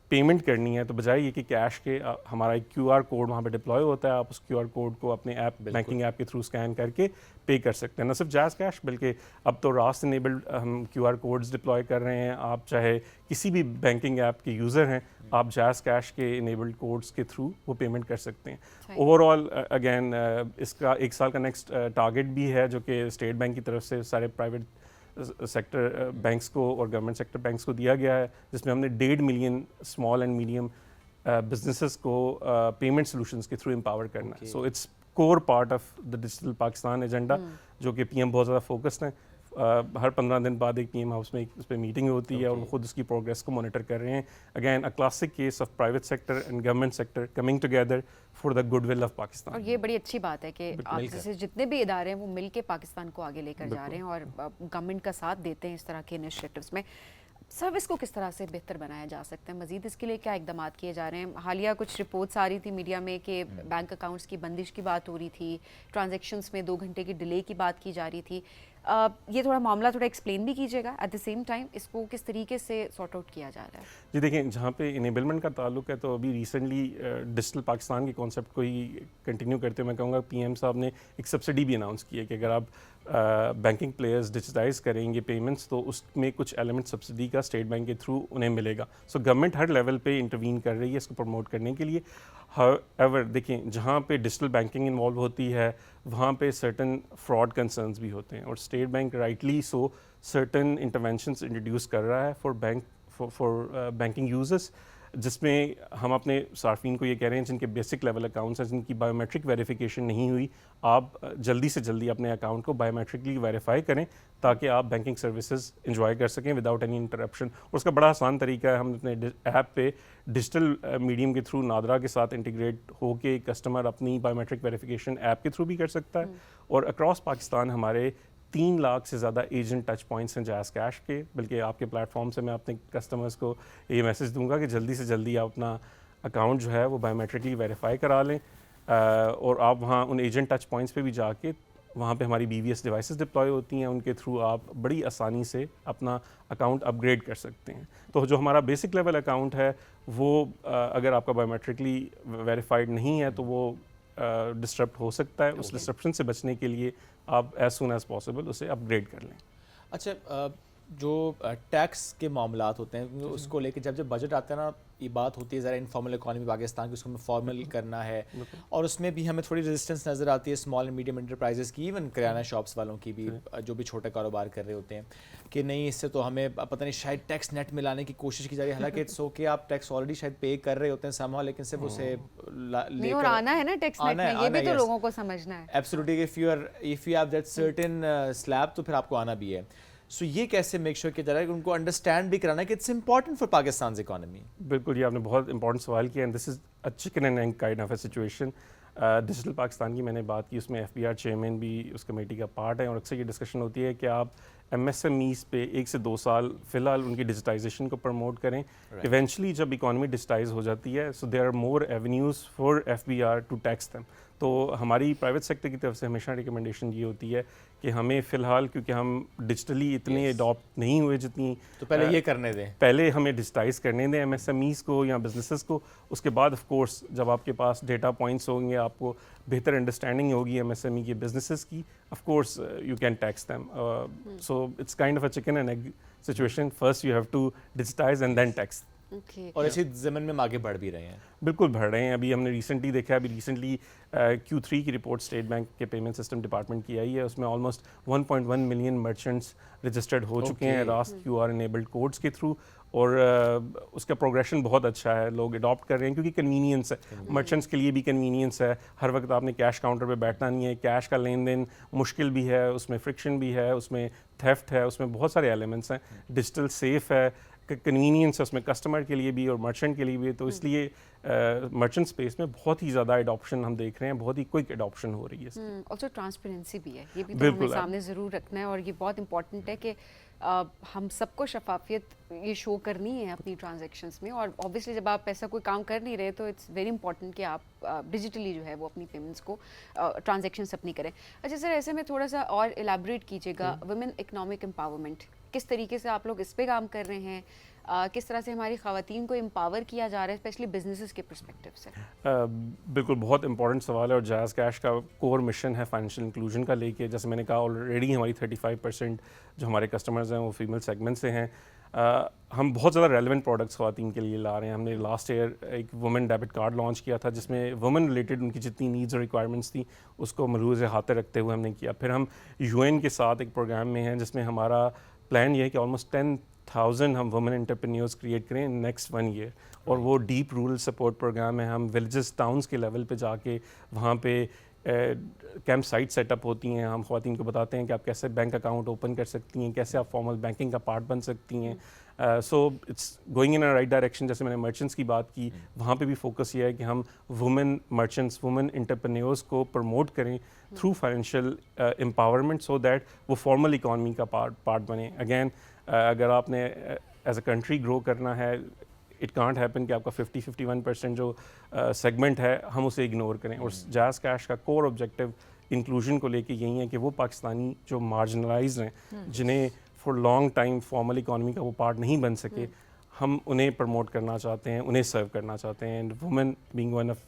پیمنٹ کرنی ہے تو بجائے یہ کہ کیش کے، ہمارا ایک QR کوڈ وہاں پہ ڈپلوائے ہوتا ہے، آپ اس QR کوڈ کو اپنے ایپ بینکنگ ایپ کے تھرو اسکین کر کے پے کر سکتے ہیں. نہ صرف جاز کیش بلکہ اب تو راست انیبلڈ ہم QR کوڈز ڈپلوائے کر رہے ہیں. آپ چاہے کسی بھی بینکنگ ایپ کے یوزر ہیں، آپ جاز کیش کے انیبلڈ کوڈز کے تھرو وہ پیمنٹ کر سکتے ہیں. اوور آل اگین اس کا 1 سال کا نیکسٹ ٹارگیٹ بھی ہے جو کہ اسٹیٹ بینک کی طرف سے سارے پرائیویٹ سیکٹر بینکس کو اور گورنمنٹ سیکٹر بینکس کو دیا گیا ہے، جس میں ہم نے 1.5 million small and medium businesses کو پیمنٹ سولوشنز کے تھرو امپاور کرنا ہے. So its core part of the digital Pakistan agenda, جو کہ پی ایم بہت زیادہ فوکسڈ ہیں. ہر 15 دن بعد ایک PM ہاؤس میں اس پہ میٹنگ ہوتی ہے اور وہ خود اس کی پروگریس کو مانیٹر کر رہے ہیں. Again a classic case of private sector and government sector coming together for the good will of Pakistan. اور یہ بڑی اچھی بات ہے کہ آپ جیسے جتنے بھی ادارے ہیں وہ مل کے پاکستان کو آگے لے کر جا رہے ہیں اور گورنمنٹ کا ساتھ دیتے ہیں اس طرح کے انیشیٹوز میں. سروس کو کس طرح سے بہتر بنایا جا سکتا ہے؟ مزید اس کے لیے کیا اقدامات کیے جا رہے ہیں؟ حالیہ کچھ رپورٹس آ رہی تھی میڈیا میں کہ بینک اکاؤنٹس کی بندش کی بات ہو رہی تھی، ٹرانزیکشنز میں 2 گھنٹے کی ڈیلے کی بات کی جا رہی تھی. یہ تھوڑا معاملہ تھوڑا ایکسپلین بھی کیجیے گا. ایٹ دا سیم ٹائم اس کو کس طریقے سے سارٹ آؤٹ کیا جا رہا ہے؟ جی دیکھیں، جہاں پہ انیبلمنٹ کا تعلق ہے تو ابھی ریسنٹلی ڈیجیٹل پاکستان کے کانسیپٹ کو ہی کنٹینیو کرتے ہوئے میں کہوں گا PM صاحب نے ایک سبسڈی بھی اناؤنس کی ہے کہ اگر آپ بینکنگ پلیئرز ڈیجیٹائز کریں گے پیمنٹس تو اس میں کچھ ایلیمنٹ سبسڈی کا اسٹیٹ بینک کے تھرو انہیں ملے گا. سو گورنمنٹ ہر لیول پہ انٹروین کر رہی ہے اس کو پروموٹ کرنے کے لیے. ایور دیکھیں، جہاں پہ ڈیجیٹل بینکنگ انوالو ہوتی ہے وہاں پہ سرٹن فراڈ کنسرنز بھی ہوتے ہیں، اور state bank rightly so certain interventions introduce کر رہا ہے فار بینکنگ یوزرز، جس میں ہم اپنے صارفین کو یہ کہہ رہے ہیں جن کے بیسک لیول اکاؤنٹس ہیں، جن کی بایو میٹرک ویریفیکیشن نہیں ہوئی، آپ جلدی سے جلدی اپنے اکاؤنٹ کو بایو میٹرکلی ویریفائی کریں تاکہ آپ بینکنگ سروسز انجوائے کر سکیں وداؤٹ اینی انٹرپشن. اور اس کا بڑا آسان طریقہ ہے، ہم اپنے ایپ پہ ڈیجیٹل میڈیم کے تھرو نادرا کے ساتھ انٹیگریٹ ہو کے کسٹمر اپنی بایو میٹرک ویریفیکیشن ایپ کے تھرو بھی کر سکتا ہے. اور اکراس پاکستان ہمارے 3 لاکھ سے زیادہ ایجنٹ ٹچ پوائنٹس ہیں جاز کیش کے. بلکہ آپ کے پلیٹ فارم سے میں اپنے کسٹمرز کو یہ میسج دوں گا کہ جلدی سے جلدی آپ اپنا اکاؤنٹ جو ہے وہ بایو میٹرکلی ویریفائی کرا لیں، اور آپ وہاں ان ایجنٹ ٹچ پوائنٹس پہ بھی جا کے وہاں پہ ہماری BVS ڈیوائسز ڈپلوائے ہوتی ہیں، ان کے تھرو آپ بڑی آسانی سے اپنا اکاؤنٹ اپ گریڈ کر سکتے ہیں. تو جو ہمارا بیسک لیول اکاؤنٹ ہے وہ اگر آپ کا بایو میٹرکلی ویریفائڈ نہیں ہے تو وہ ڈسٹرپٹ ہو سکتا ہے. اس ڈسٹرپشن سے بچنے کے لیے آپ ایز سون ایز پاسبل اسے اپ گریڈ کر لیں. اچھا، جو ٹیکس کے معاملات ہوتے ہیں اس کو لے کے جب بجٹ آتا ہے نا, یہ بات ہوتی ہے ذرا انفارمل اکانومی پاکستان کی, اس کو ہمیں فارمل کرنا ہے, اور اس میں بھی ہمیں تھوڑی ریزسٹنس نظر آتی ہے اسمال اینڈ میڈیم انٹرپرائزز کی, ایون کریانہ شاپس والوں کی بھی, جو بھی چھوٹے کاروبار کر رہے ہوتے ہیں, کہ نہیں اس سے تو ہمیں پتہ نہیں شاید ٹیکس نیٹ میں لانے کی کوشش کی جا رہی ہے, حالانکہ اٹس اوکے آپ ٹیکس آلریڈی شاید پے کر رہے ہوتے ہیں سمہاؤ, لیکن صرف اسے نہیں, اور آنا ہے نا ٹیکس نیٹ میں, یہ بھی تو لوگوں کو سمجھنا ہے. Absolutely, if you have that certain slab تو پھر آپ کو آنا بھی ہے. سو یہ کیسے میک شیور کیا جا رہا ہے کہ ان کو انڈرسٹینڈ بھی کرانا ہے کہ اٹس امپورٹنٹ فار پاکستان's اکانومی. بالکل, یہ آپ نے بہت امپورٹنٹ سوال کیا, and this is a chicken and egg kind of a situation. Digital Pakistan کی میں نے بات کی, اس میں FBR چیئرمین بھی اس کمیٹی کا پارٹ ہے, اور اکثر یہ ڈسکشن ہوتی ہے کہ آپ MSMEs پہ 1 سے 2 سال فی الحال ان کی ڈیجیٹائزیشن کو پروموٹ کریں. ایونچولی جب اکانومی ڈیجیٹائز ہو جاتی ہے, so there are more avenues for FBR to tax them. تو ہماری پرائیویٹ سیکٹر کی طرف سے ہمیشہ ریکمنڈیشن یہ ہوتی ہے کہ ہمیں فی الحال, کیونکہ ہم ڈیجیٹلی اتنے اڈاپٹ نہیں ہوئے جتنی, تو پہلے یہ کرنے دیں, پہلے ہمیں ڈیجیٹائز کرنے دیں MSMEs کو یا بزنسز کو. اس کے بعد آف کورس جب آپ کے پاس ڈیٹا پوائنٹس ہوں گے, آپ کو بہتر انڈرسٹینڈنگ ہوگی MSME کی بزنسز کی, of course you can tax them. So it's kind of a chicken and egg situation, first you have to digitise and then tax. اور اسی زمین میں آگے بڑھ بھی رہے ہیں. بالکل بڑھ رہے ہیں. ابھی ہم نے ریسنٹلی دیکھا ہے, ابھی ریسنٹلی Q3 کی رپورٹ اسٹیٹ بینک کے پیمنٹ سسٹم ڈپارٹمنٹ کی آئی ہے, اس میں آلموسٹ 1.1 ملین مرچنٹس رجسٹرڈ ہو چکے ہیں راست QR انیبلڈ کوڈس کے تھرو, اور اس کا پروگریشن بہت اچھا ہے, لوگ اڈاپٹ کر رہے ہیں کیونکہ کنوینئنس ہے, مرچنٹس کے لیے بھی کنوینئنس ہے, ہر وقت آپ نے کیش کاؤنٹر پہ بیٹھنا نہیں ہے, کیش کا لین دین مشکل بھی ہے, اس میں فرکشن بھی ہے, اس میں تھیفٹ ہے, اس میں بہت سارے ایلیمنٹس ہیں, ڈیجیٹل سیف ہے, کنوینئنس ہے اس میں کسٹمر کے لیے بھی اور مرچنٹ کے لیے بھی. تو اس لیے مرچنٹ اسپیس میں بہت ہی زیادہ اڈاپشن ہم دیکھ رہے ہیں, بہت ہی کوئک اڈاپشن ہو رہی ہے. آلسو ٹرانسپیرنسی بھی ہے, یہ بھی تو ہمیں سامنے ضرور رکھنا ہے, اور یہ بہت امپورٹنٹ ہے کہ ہم سب کو شفافیت یہ شو کرنی ہے اپنی ٹرانزیکشنس میں. اور اوبیسلی جب آپ ایسا کوئی کام کر نہیں رہے تو اٹس ویری امپورٹنٹ کہ آپ ڈیجیٹلی جو ہے وہ اپنی پیمنٹس کو ٹرانزیکشنس اپنی کریں. اچھا سر, ایسے میں تھوڑا سا اور الیبریٹ کیجیے گا, ویمن اکنامک امپاورمنٹ کس طریقے سے آپ لوگ اس پہ کام کر رہے ہیں, کس طرح سے ہماری خواتین کو امپاور کیا جا رہا ہے اسپیشلی بزنسز کے پرسپیکٹیو سے؟ بالکل بہت امپورٹنٹ سوال ہے, اور جاز کیش کا کور مشن ہے فائنینشیل انکلوژن کا لے کے. جیسے میں نے کہا آلریڈی ہماری 35% جو ہمارے کسٹمرز ہیں وہ فیمیل سیگمنٹ سے ہیں. ہم بہت زیادہ ریلیونٹ پروڈکٹس خواتین کے لیے لا رہے ہیں. ہم نے لاسٹ ایئر ایک وومن ڈیبٹ کارڈ لانچ کیا تھا, جس میں وومن ریلیٹڈ ان کی جتنی نیڈز اور ریکوائرمنٹس تھیں اس کو ملحوظ احاطے رکھتے ہوئے ہم نے کیا. پھر ہم UN کے ساتھ ایک پروگرام میں ہیں جس میں ہمارا پلان یہ ہے کہ آلموسٹ 10,000 ہم وومن انٹرپرینیورس کریٹ کریں نیکسٹ 1 ایئر, اور وہ ڈیپ رورل سپورٹ پروگرام ہے. ہم ولیجز ٹاؤنس کے لیول پہ جا کے وہاں پہ کیمپ سائٹ سیٹ اپ ہوتی ہیں, ہم خواتین کو بتاتے ہیں کہ آپ کیسے بینک اکاؤنٹ اوپن کر سکتی ہیں, کیسے آپ فارمل بینکنگ کا پارٹ بن سکتی ہیں. So it's going in a right direction. جیسے میں نے مرچنٹس کی بات کی, وہاں پہ بھی فوکس یہ ہے کہ ہم وومن مرچنٹس, وومن انٹرپرینیورس کو پروموٹ کریں through financial empowerment, so that وہ فارمل اکانومی کا پارٹ بنے. اگین اگر آپ نے ایز اے کنٹری گرو کرنا ہے, اٹ کانٹ ہیپن کہ آپ کا 50-51% جو سیگمنٹ ہے ہم اسے اگنور کریں. اور جاز کیش کا کور آبجیکٹو انکلوژن کو لے کے یہی ہے کہ وہ پاکستانی جو مارجنلائزڈ ہیں, جنہیں for long time formal economy کا وہ پارٹ نہیں بن سکے, ہم انہیں پروموٹ کرنا چاہتے ہیں, انہیں سرو کرنا چاہتے ہیں. And women being one of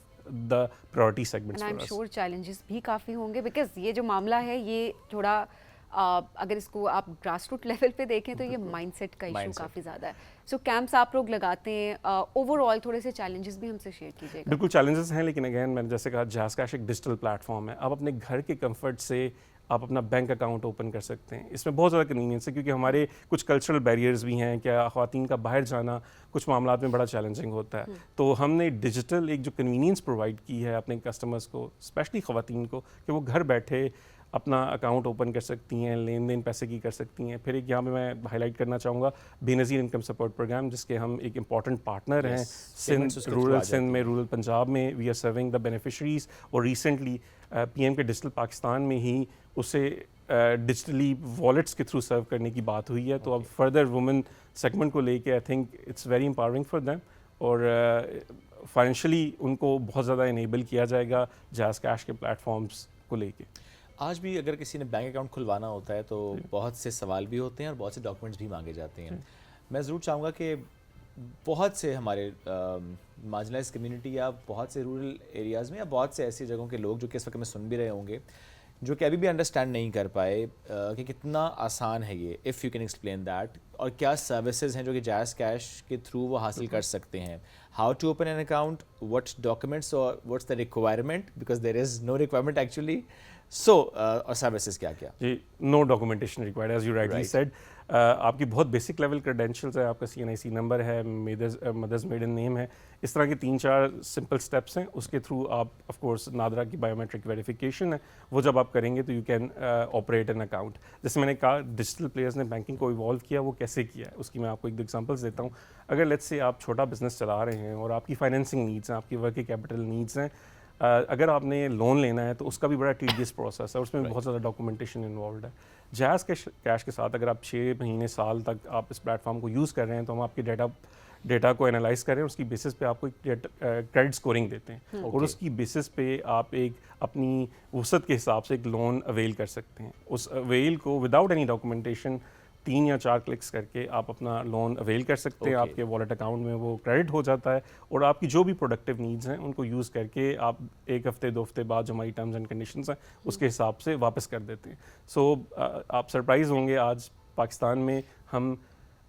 the priority segments for us. I am sure challenges بھی کافی ہوں گے, بیکاز یہ جو معاملہ ہے یہ تھوڑا اگر اس کو آپ گراس روٹ لیول پہ دیکھیں تو یہ مائنڈ سیٹ کا ایشو کافی زیادہ ہے. سو کیمپس آپ لوگ لگاتے ہیں, اوور آل تھوڑے سے چیلنجز بھی ہم سے شیئر کیجیے گا. بالکل چیلنجز ہیں, لیکن اگین میں نے جیسے کہا جاز کیش ایک ڈیجیٹل پلیٹ فارم ہے. آپ اپنے گھر کے کمفرٹ سے آپ اپنا بینک اکاؤنٹ اوپن کر سکتے ہیں. اس میں بہت زیادہ کنوینئنس ہے, کیونکہ ہمارے کچھ کلچرل بیریئرز بھی ہیں کہ خواتین کا باہر جانا کچھ معاملات میں بڑا چیلنجنگ ہوتا ہے. تو ہم نے ڈیجیٹل ایک جو کنوینئنس پرووائڈ کی ہے اپنے کسٹمرز کو, اسپیشلی خواتین کو, کہ وہ گھر بیٹھے اپنا اکاؤنٹ اوپن کر سکتی ہیں, لین دین پیسے کی کر سکتی ہیں. پھر ایک یہاں پہ میں ہائی لائٹ کرنا چاہوں گا بے نظیر انکم سپورٹ پروگرام, جس کے ہم ایک امپورٹنٹ پارٹنر ہیں. سندھ رورل سندھ میں, رورل پنجاب میں we are serving the beneficiaries, اور ریسنٹلی PM کے ڈیجیٹل پاکستان میں ہی اسے ڈیجیٹلی والیٹس کے تھرو سرو کرنے کی بات ہوئی ہے. تو اب فردر وومن سیگمنٹ کو لے کے I think it's very empowering for them, اور فائنینشلی ان کو بہت زیادہ انیبل کیا جائے گا جاز کیش کے پلیٹ فارمس کو لے کے. آج بھی اگر کسی نے بینک اکاؤنٹ کھلوانا ہوتا ہے تو بہت سے سوال بھی ہوتے ہیں اور بہت سے ڈاکومنٹس بھی مانگے جاتے ہیں. میں ضرور چاہوں گا کہ بہت سے ہمارے مارجنلائز کمیونٹی یا بہت سے رورل ایریاز میں یا بہت سے ایسی جگہوں کے لوگ جو کہ اس وقت میں سن بھی رہے ہوں گے جو کہ ابھی بھی انڈرسٹینڈ نہیں کر پائے کہ کتنا آسان ہے یہ, if you can explain that, اور کیا سروسز ہیں جو کہ جائز کیش کے تھرو وہ حاصل کر سکتے ہیں, how to open an account, what documents اور what's the requirement, because there is no requirement actually, so اور سروسز کیا کیا. جی, no documentation required as you rightly said. آپ کی بہت بیسک لیول کریڈینشیلز ہے, آپ کا CNIC نمبر ہے, مدرز میڈن نیم ہے, اس طرح کے 3-4 سمپل اسٹیپس ہیں. اس کے تھرو آپ آف کورس نادرا کی بایو میٹرک ویریفیکیشن ہے, وہ جب آپ کریں گے تو you can operate an account. جیسے میں نے کہا ڈیجیٹل پلیئرز نے بینکنگ کو ایوالو کیا, وہ کیسے کیا ہے اس کی میں آپ کو ایک دو ایگزامپلس دیتا ہوں. اگر لیٹس سے آپ چھوٹا بزنس چلا رہے ہیں اور آپ کی فائنینسنگ نیڈس ہیں, آپ کی ورکنگ کیپٹل نیڈس ہیں, اگر آپ نے لون لینا ہے تو اس کا بھی بڑا ٹیڈیس پروسیس ہے, اس میں بہت زیادہ ڈاکومنٹیشن انوالوڈ ہے. جائز کیش کے ساتھ اگر آپ 6 مہینے سال تک آپ اس پلیٹ فارم کو یوز کر رہے ہیں تو ہم آپ کے ڈیٹا کو انالائز کریں, اس کی بیسس پہ آپ کو ایک کریڈٹ اسکورنگ دیتے ہیں, اور اس کی بیسس پہ آپ ایک اپنی وسعت کے حساب سے ایک لون اویل کر سکتے ہیں. اس اویل کو وداؤٹ اینی ڈاکومنٹیشن 3 یا 4 کلکس کر کے آپ اپنا لون اویل کر سکتے ہیں. آپ کے والیٹ اکاؤنٹ میں وہ کریڈٹ ہو جاتا ہے, اور آپ کی جو بھی پروڈکٹیو نیڈز ہیں ان کو یوز کر کے آپ 1 ہفتے 2 ہفتے بعد جو ہماری ٹرمز اینڈ کنڈیشنز ہیں اس کے حساب سے واپس کر دیتے ہیں. سو آپ سرپرائز ہوں گے, آج پاکستان میں ہم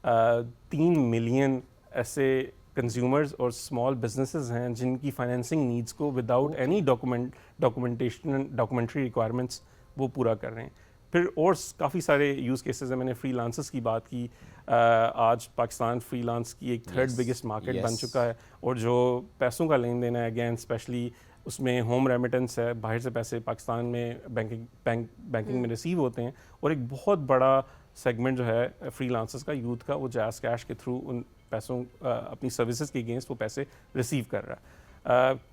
3 ملین ایسے کنزیومرز اور اسمال بزنسز ہیں جن کی فائنینسنگ نیڈس کو وداؤٹ اینی ڈاکومنٹری ریکوائرمنٹس وہ پورا کر رہے ہیں. پھر اور کافی سارے یوز کیسز ہیں. میں نے فری لانسرز کی بات کی, آج پاکستان فری لانس کی ایک 3rd بگیسٹ مارکیٹ بن چکا ہے, اور جو پیسوں کا لین دین ہے اگین اسپیشلی اس میں ہوم ریمیٹنس ہے, باہر سے پیسے پاکستان میں بینکنگ میں ریسیو ہوتے ہیں, اور ایک بہت بڑا سیگمنٹ جو ہے فری لانسرز کا, یوتھ کا, وہ جائز کیش کے تھرو ان پیسوں اپنی سروسز کے اگینسٹ وہ پیسے ریسیو کر رہا ہے.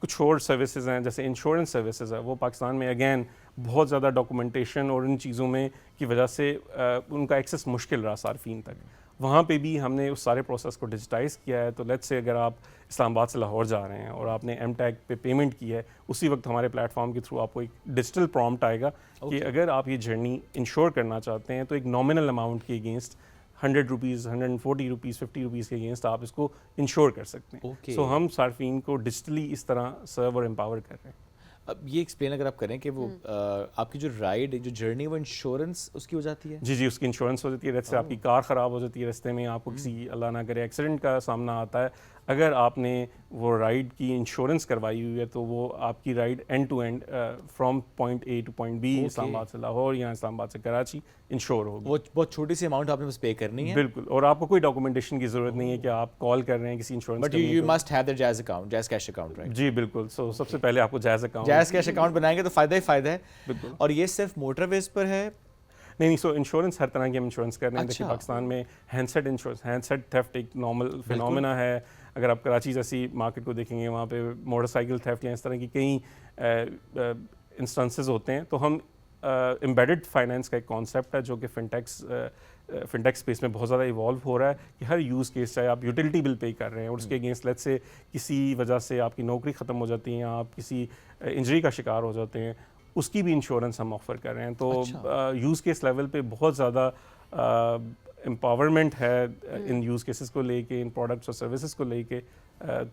کچھ اور سروسز ہیں جیسے انشورنس سروسز ہے, وہ پاکستان میں اگین بہت زیادہ ڈاکومنٹیشن اور ان چیزوں میں کی وجہ سے ان کا ایکسیس مشکل رہا صارفین تک. وہاں پہ بھی ہم نے اس سارے پروسیس کو ڈیجیٹائز کیا ہے. تو لیٹس سے اگر آپ اسلام آباد سے لاہور جا رہے ہیں اور آپ نے ایم ٹیگ پہ پیمنٹ کی ہے, اسی وقت ہمارے پلیٹ فارم کے تھرو آپ کو ایک ڈیجیٹل پرومپٹ آئے گا کہ اگر آپ یہ جرنی انشور کرنا چاہتے ہیں تو ایک نامنل اماؤنٹ کے اگینسٹ 100 روپیز 140 روپیز 50 روپیز کے اگینسٹ آپ اس کو انشور کر سکتے ہیں. سو ہم صارفین کو ڈیجیٹلی اس طرح سرو اور امپاور کر رہے ہیں. اب یہ ایکسپلین اگر آپ کریں کہ وہ آپ کی جو رائڈ جو جرنی وہ انشورنس اس کی ہو جاتی ہے. جی اس کی انشورنس ہو جاتی ہے. جیسے آپ کی کار خراب ہو جاتی ہے رستے میں, آپ کو کسی اللہ نہ کرے ایکسیڈنٹ کا سامنا آتا ہے, اگر آپ نے وہ رائڈ کی انشورنس کروائی ہوئی ہے تو وہ آپ کی ride end to end from point A to point B, Islamabad سے لاہور یا اسلام آباد سے کراچی, انشور ہوگی. وہ بہت چھوٹی سی اماؤنٹ آپ نے بس پے کرنی ہے. بالکل, اور آپ کو کوئی ڈاکومنٹیشن کی ضرورت نہیں ہے کہ آپ کال کر رہے ہیں کسی insurance, but you must have the جائز اکاؤنٹ, جائز کیش اکاؤنٹ, رائٹ؟ جی بالکل. سو سب سے پہلے آپ کو جائز کیش اکاؤنٹ بنائیں گے تو فائدہ ہی فائدہ ہے. بالکل. اور یہ صرف موٹر ویز پر ہے؟ نہیں, سو انشورنس ہر طرح کی ہم انشورنس کر رہے ہیں. دیکھیے پاکستان میں handset insurance, handset theft ایک نارمل فینومینا ہے. اگر آپ کراچی جیسی مارکیٹ کو دیکھیں گے, وہاں پہ موٹر سائیکل تھیفٹ یا اس طرح کی کئی انسٹنسز ہوتے ہیں. تو ہم امبیڈڈ فائنینس کا ایک کانسیپٹ ہے جو کہ فنٹیک اسپیس میں بہت زیادہ ایوالو ہو رہا ہے, کہ ہر یوز کیس چاہے آپ یوٹیلیٹی بل پے کر رہے ہیں اور اس کے اگینسٹ لیٹ سے کسی وجہ سے آپ کی نوکری ختم ہو جاتی ہے یا آپ کسی انجری کا شکار ہو جاتے ہیں, اس کی بھی انشورنس ہم آفر کر رہے ہیں. تو یوز کیس لیول پہ بہت زیادہ امپاورمنٹ ہے ان یوز کیسز کو لے کے, ان پروڈکٹس اور سروسز کو لے کے.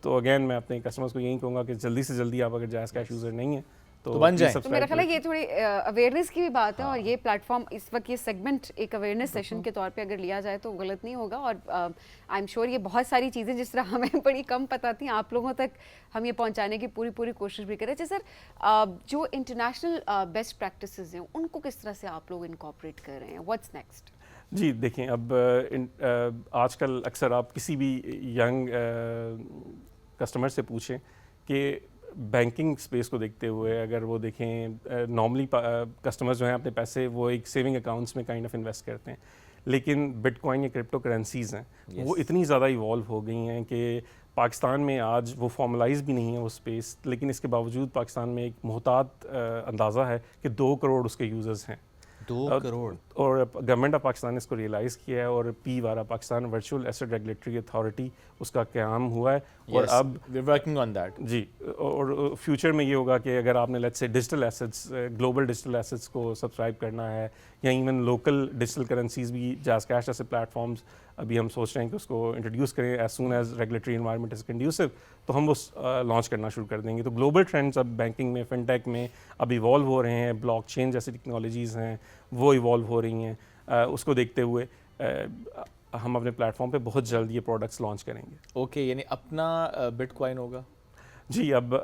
تو اگین میں اپنے کسٹمرز کو یہی کہوں گا کہ جلدی سے جلدی آپ اگر جائز کیش یوزر نہیں ہیں تو بن جائیں. تو میرا خیال ہے یہ تھوڑی اویئرنیس کی بھی بات ہے, اور یہ پلیٹ فارم اس وقت یہ سیگمنٹ ایک اویئرنیس سیشن کے طور پہ اگر لیا جائے تو غلط نہیں ہوگا. اور آئی ایم شیور یہ بہت ساری چیزیں جس طرح ہمیں بڑی کم پتہ تھیں, آپ لوگوں تک ہم یہ پہنچانے کی پوری کوشش بھی کریں. اچھا سر, جو انٹرنیشنل بیسٹ پریکٹسز ہیں ان کو کس طرح سے آپ لوگ انکارپوریٹ کر رہے ہیں, واٹس نیکسٹ؟ جی دیکھیں, اب آج کل اکثر آپ کسی بھی ینگ کسٹمر سے پوچھیں کہ بینکنگ اسپیس کو دیکھتے ہوئے اگر وہ دیکھیں نارملی کسٹمرز جو ہیں اپنے پیسے وہ ایک سیونگ اکاؤنٹس میں کائنڈ آف انویسٹ کرتے ہیں, لیکن بٹ کوائن یا کرپٹو کرنسیز ہیں وہ اتنی زیادہ ایوالو ہو گئی ہیں کہ پاکستان میں آج وہ فارملائز بھی نہیں ہے وہ اسپیس, لیکن اس کے باوجود پاکستان میں ایک محتاط اندازہ ہے کہ 2 کروڑ اس کے یوزرز ہیں. 2 کروڑ. اور گورنمنٹ آف پاکستان نے اس کو ریئلائز کیا ہے, اور PVARA Pakistan virtual asset regulatory authority اس کا قیام ہوا ہے. اور اب ورکنگ آن دیٹ. جی, اور فیوچر میں یہ ہوگا کہ اگر آپ نے let's say digital assets, global digital assets کو سبسکرائب کرنا ہے, یا ایون لوکل ڈیجیٹل کرنسیز بھی جائز کیش جیسے پلیٹ فارمز ابھی ہم سوچ رہے ہیں کہ اس کو انٹروڈیوس کریں as soon as regulatory environment is conducive, تو ہم وہ لانچ کرنا شروع کر دیں گے. تو گلوبل ٹرینڈس اب بینکنگ میں, فن ٹیک میں اب ایوالو ہو رہے ہیں, بلاک چین جیسی ٹیکنالوجیز ہیں وہ ایوالو ہو رہی ہیں. اس کو دیکھتے ہوئے ہم اپنے پلیٹ فارم پہ بہت جلد یہ پروڈکٹس لانچ کریں گے. اوکے, یعنی اپنا بٹ کوائن ہوگا؟ جی, اب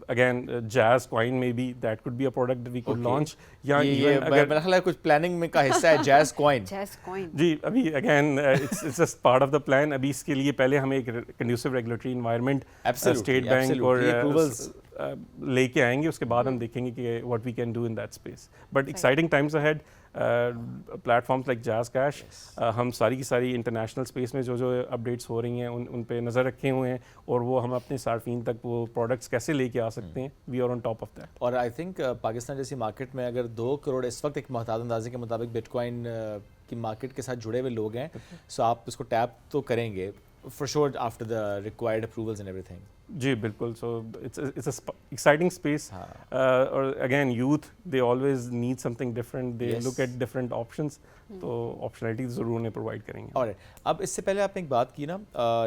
اگین جیز کوائن میں بھی that could be a product we could launch. یا میرا خیال ہے کچھ پلاننگ میں کا حصہ ہے جیز کوائن. جی, ابھی again it's just part of the plan. ابھی اس کے لیے پہلے ہمیں ایک conducive regulatory environment State Bank اور لے کے آئیں گے, اس کے بعد ہم دیکھیں گے کہ what we can do in that space. But exciting times ahead. Platforms like Jazz Cash, ہم ساری کی ساری انٹرنیشنل اسپیس میں جو اپڈیٹس ہو رہی ہیں ان پہ نظر رکھے ہوئے ہیں, اور وہ ہم اپنے صارفین تک وہ پروڈکٹس کیسے لے کے آ سکتے ہیں, we are on top of that. اور آئی تھنک پاکستان جیسی مارکیٹ میں اگر 2 کروڑ اس وقت ایک محتاط اندازے کے مطابق بٹ کوائن کی مارکیٹ کے ساتھ جڑے ہوئے لوگ ہیں, سو آپ اس کو ٹیپ تو کریں گے for sure after the required approvals and everything. جی بالکل. So it's exciting space. اور again youth they always need something different, they look at different options, تو آپشنلٹی ضرور انہیں پرووائڈ کریں گے. اور اب اس سے پہلے آپ نے ایک بات کی نا,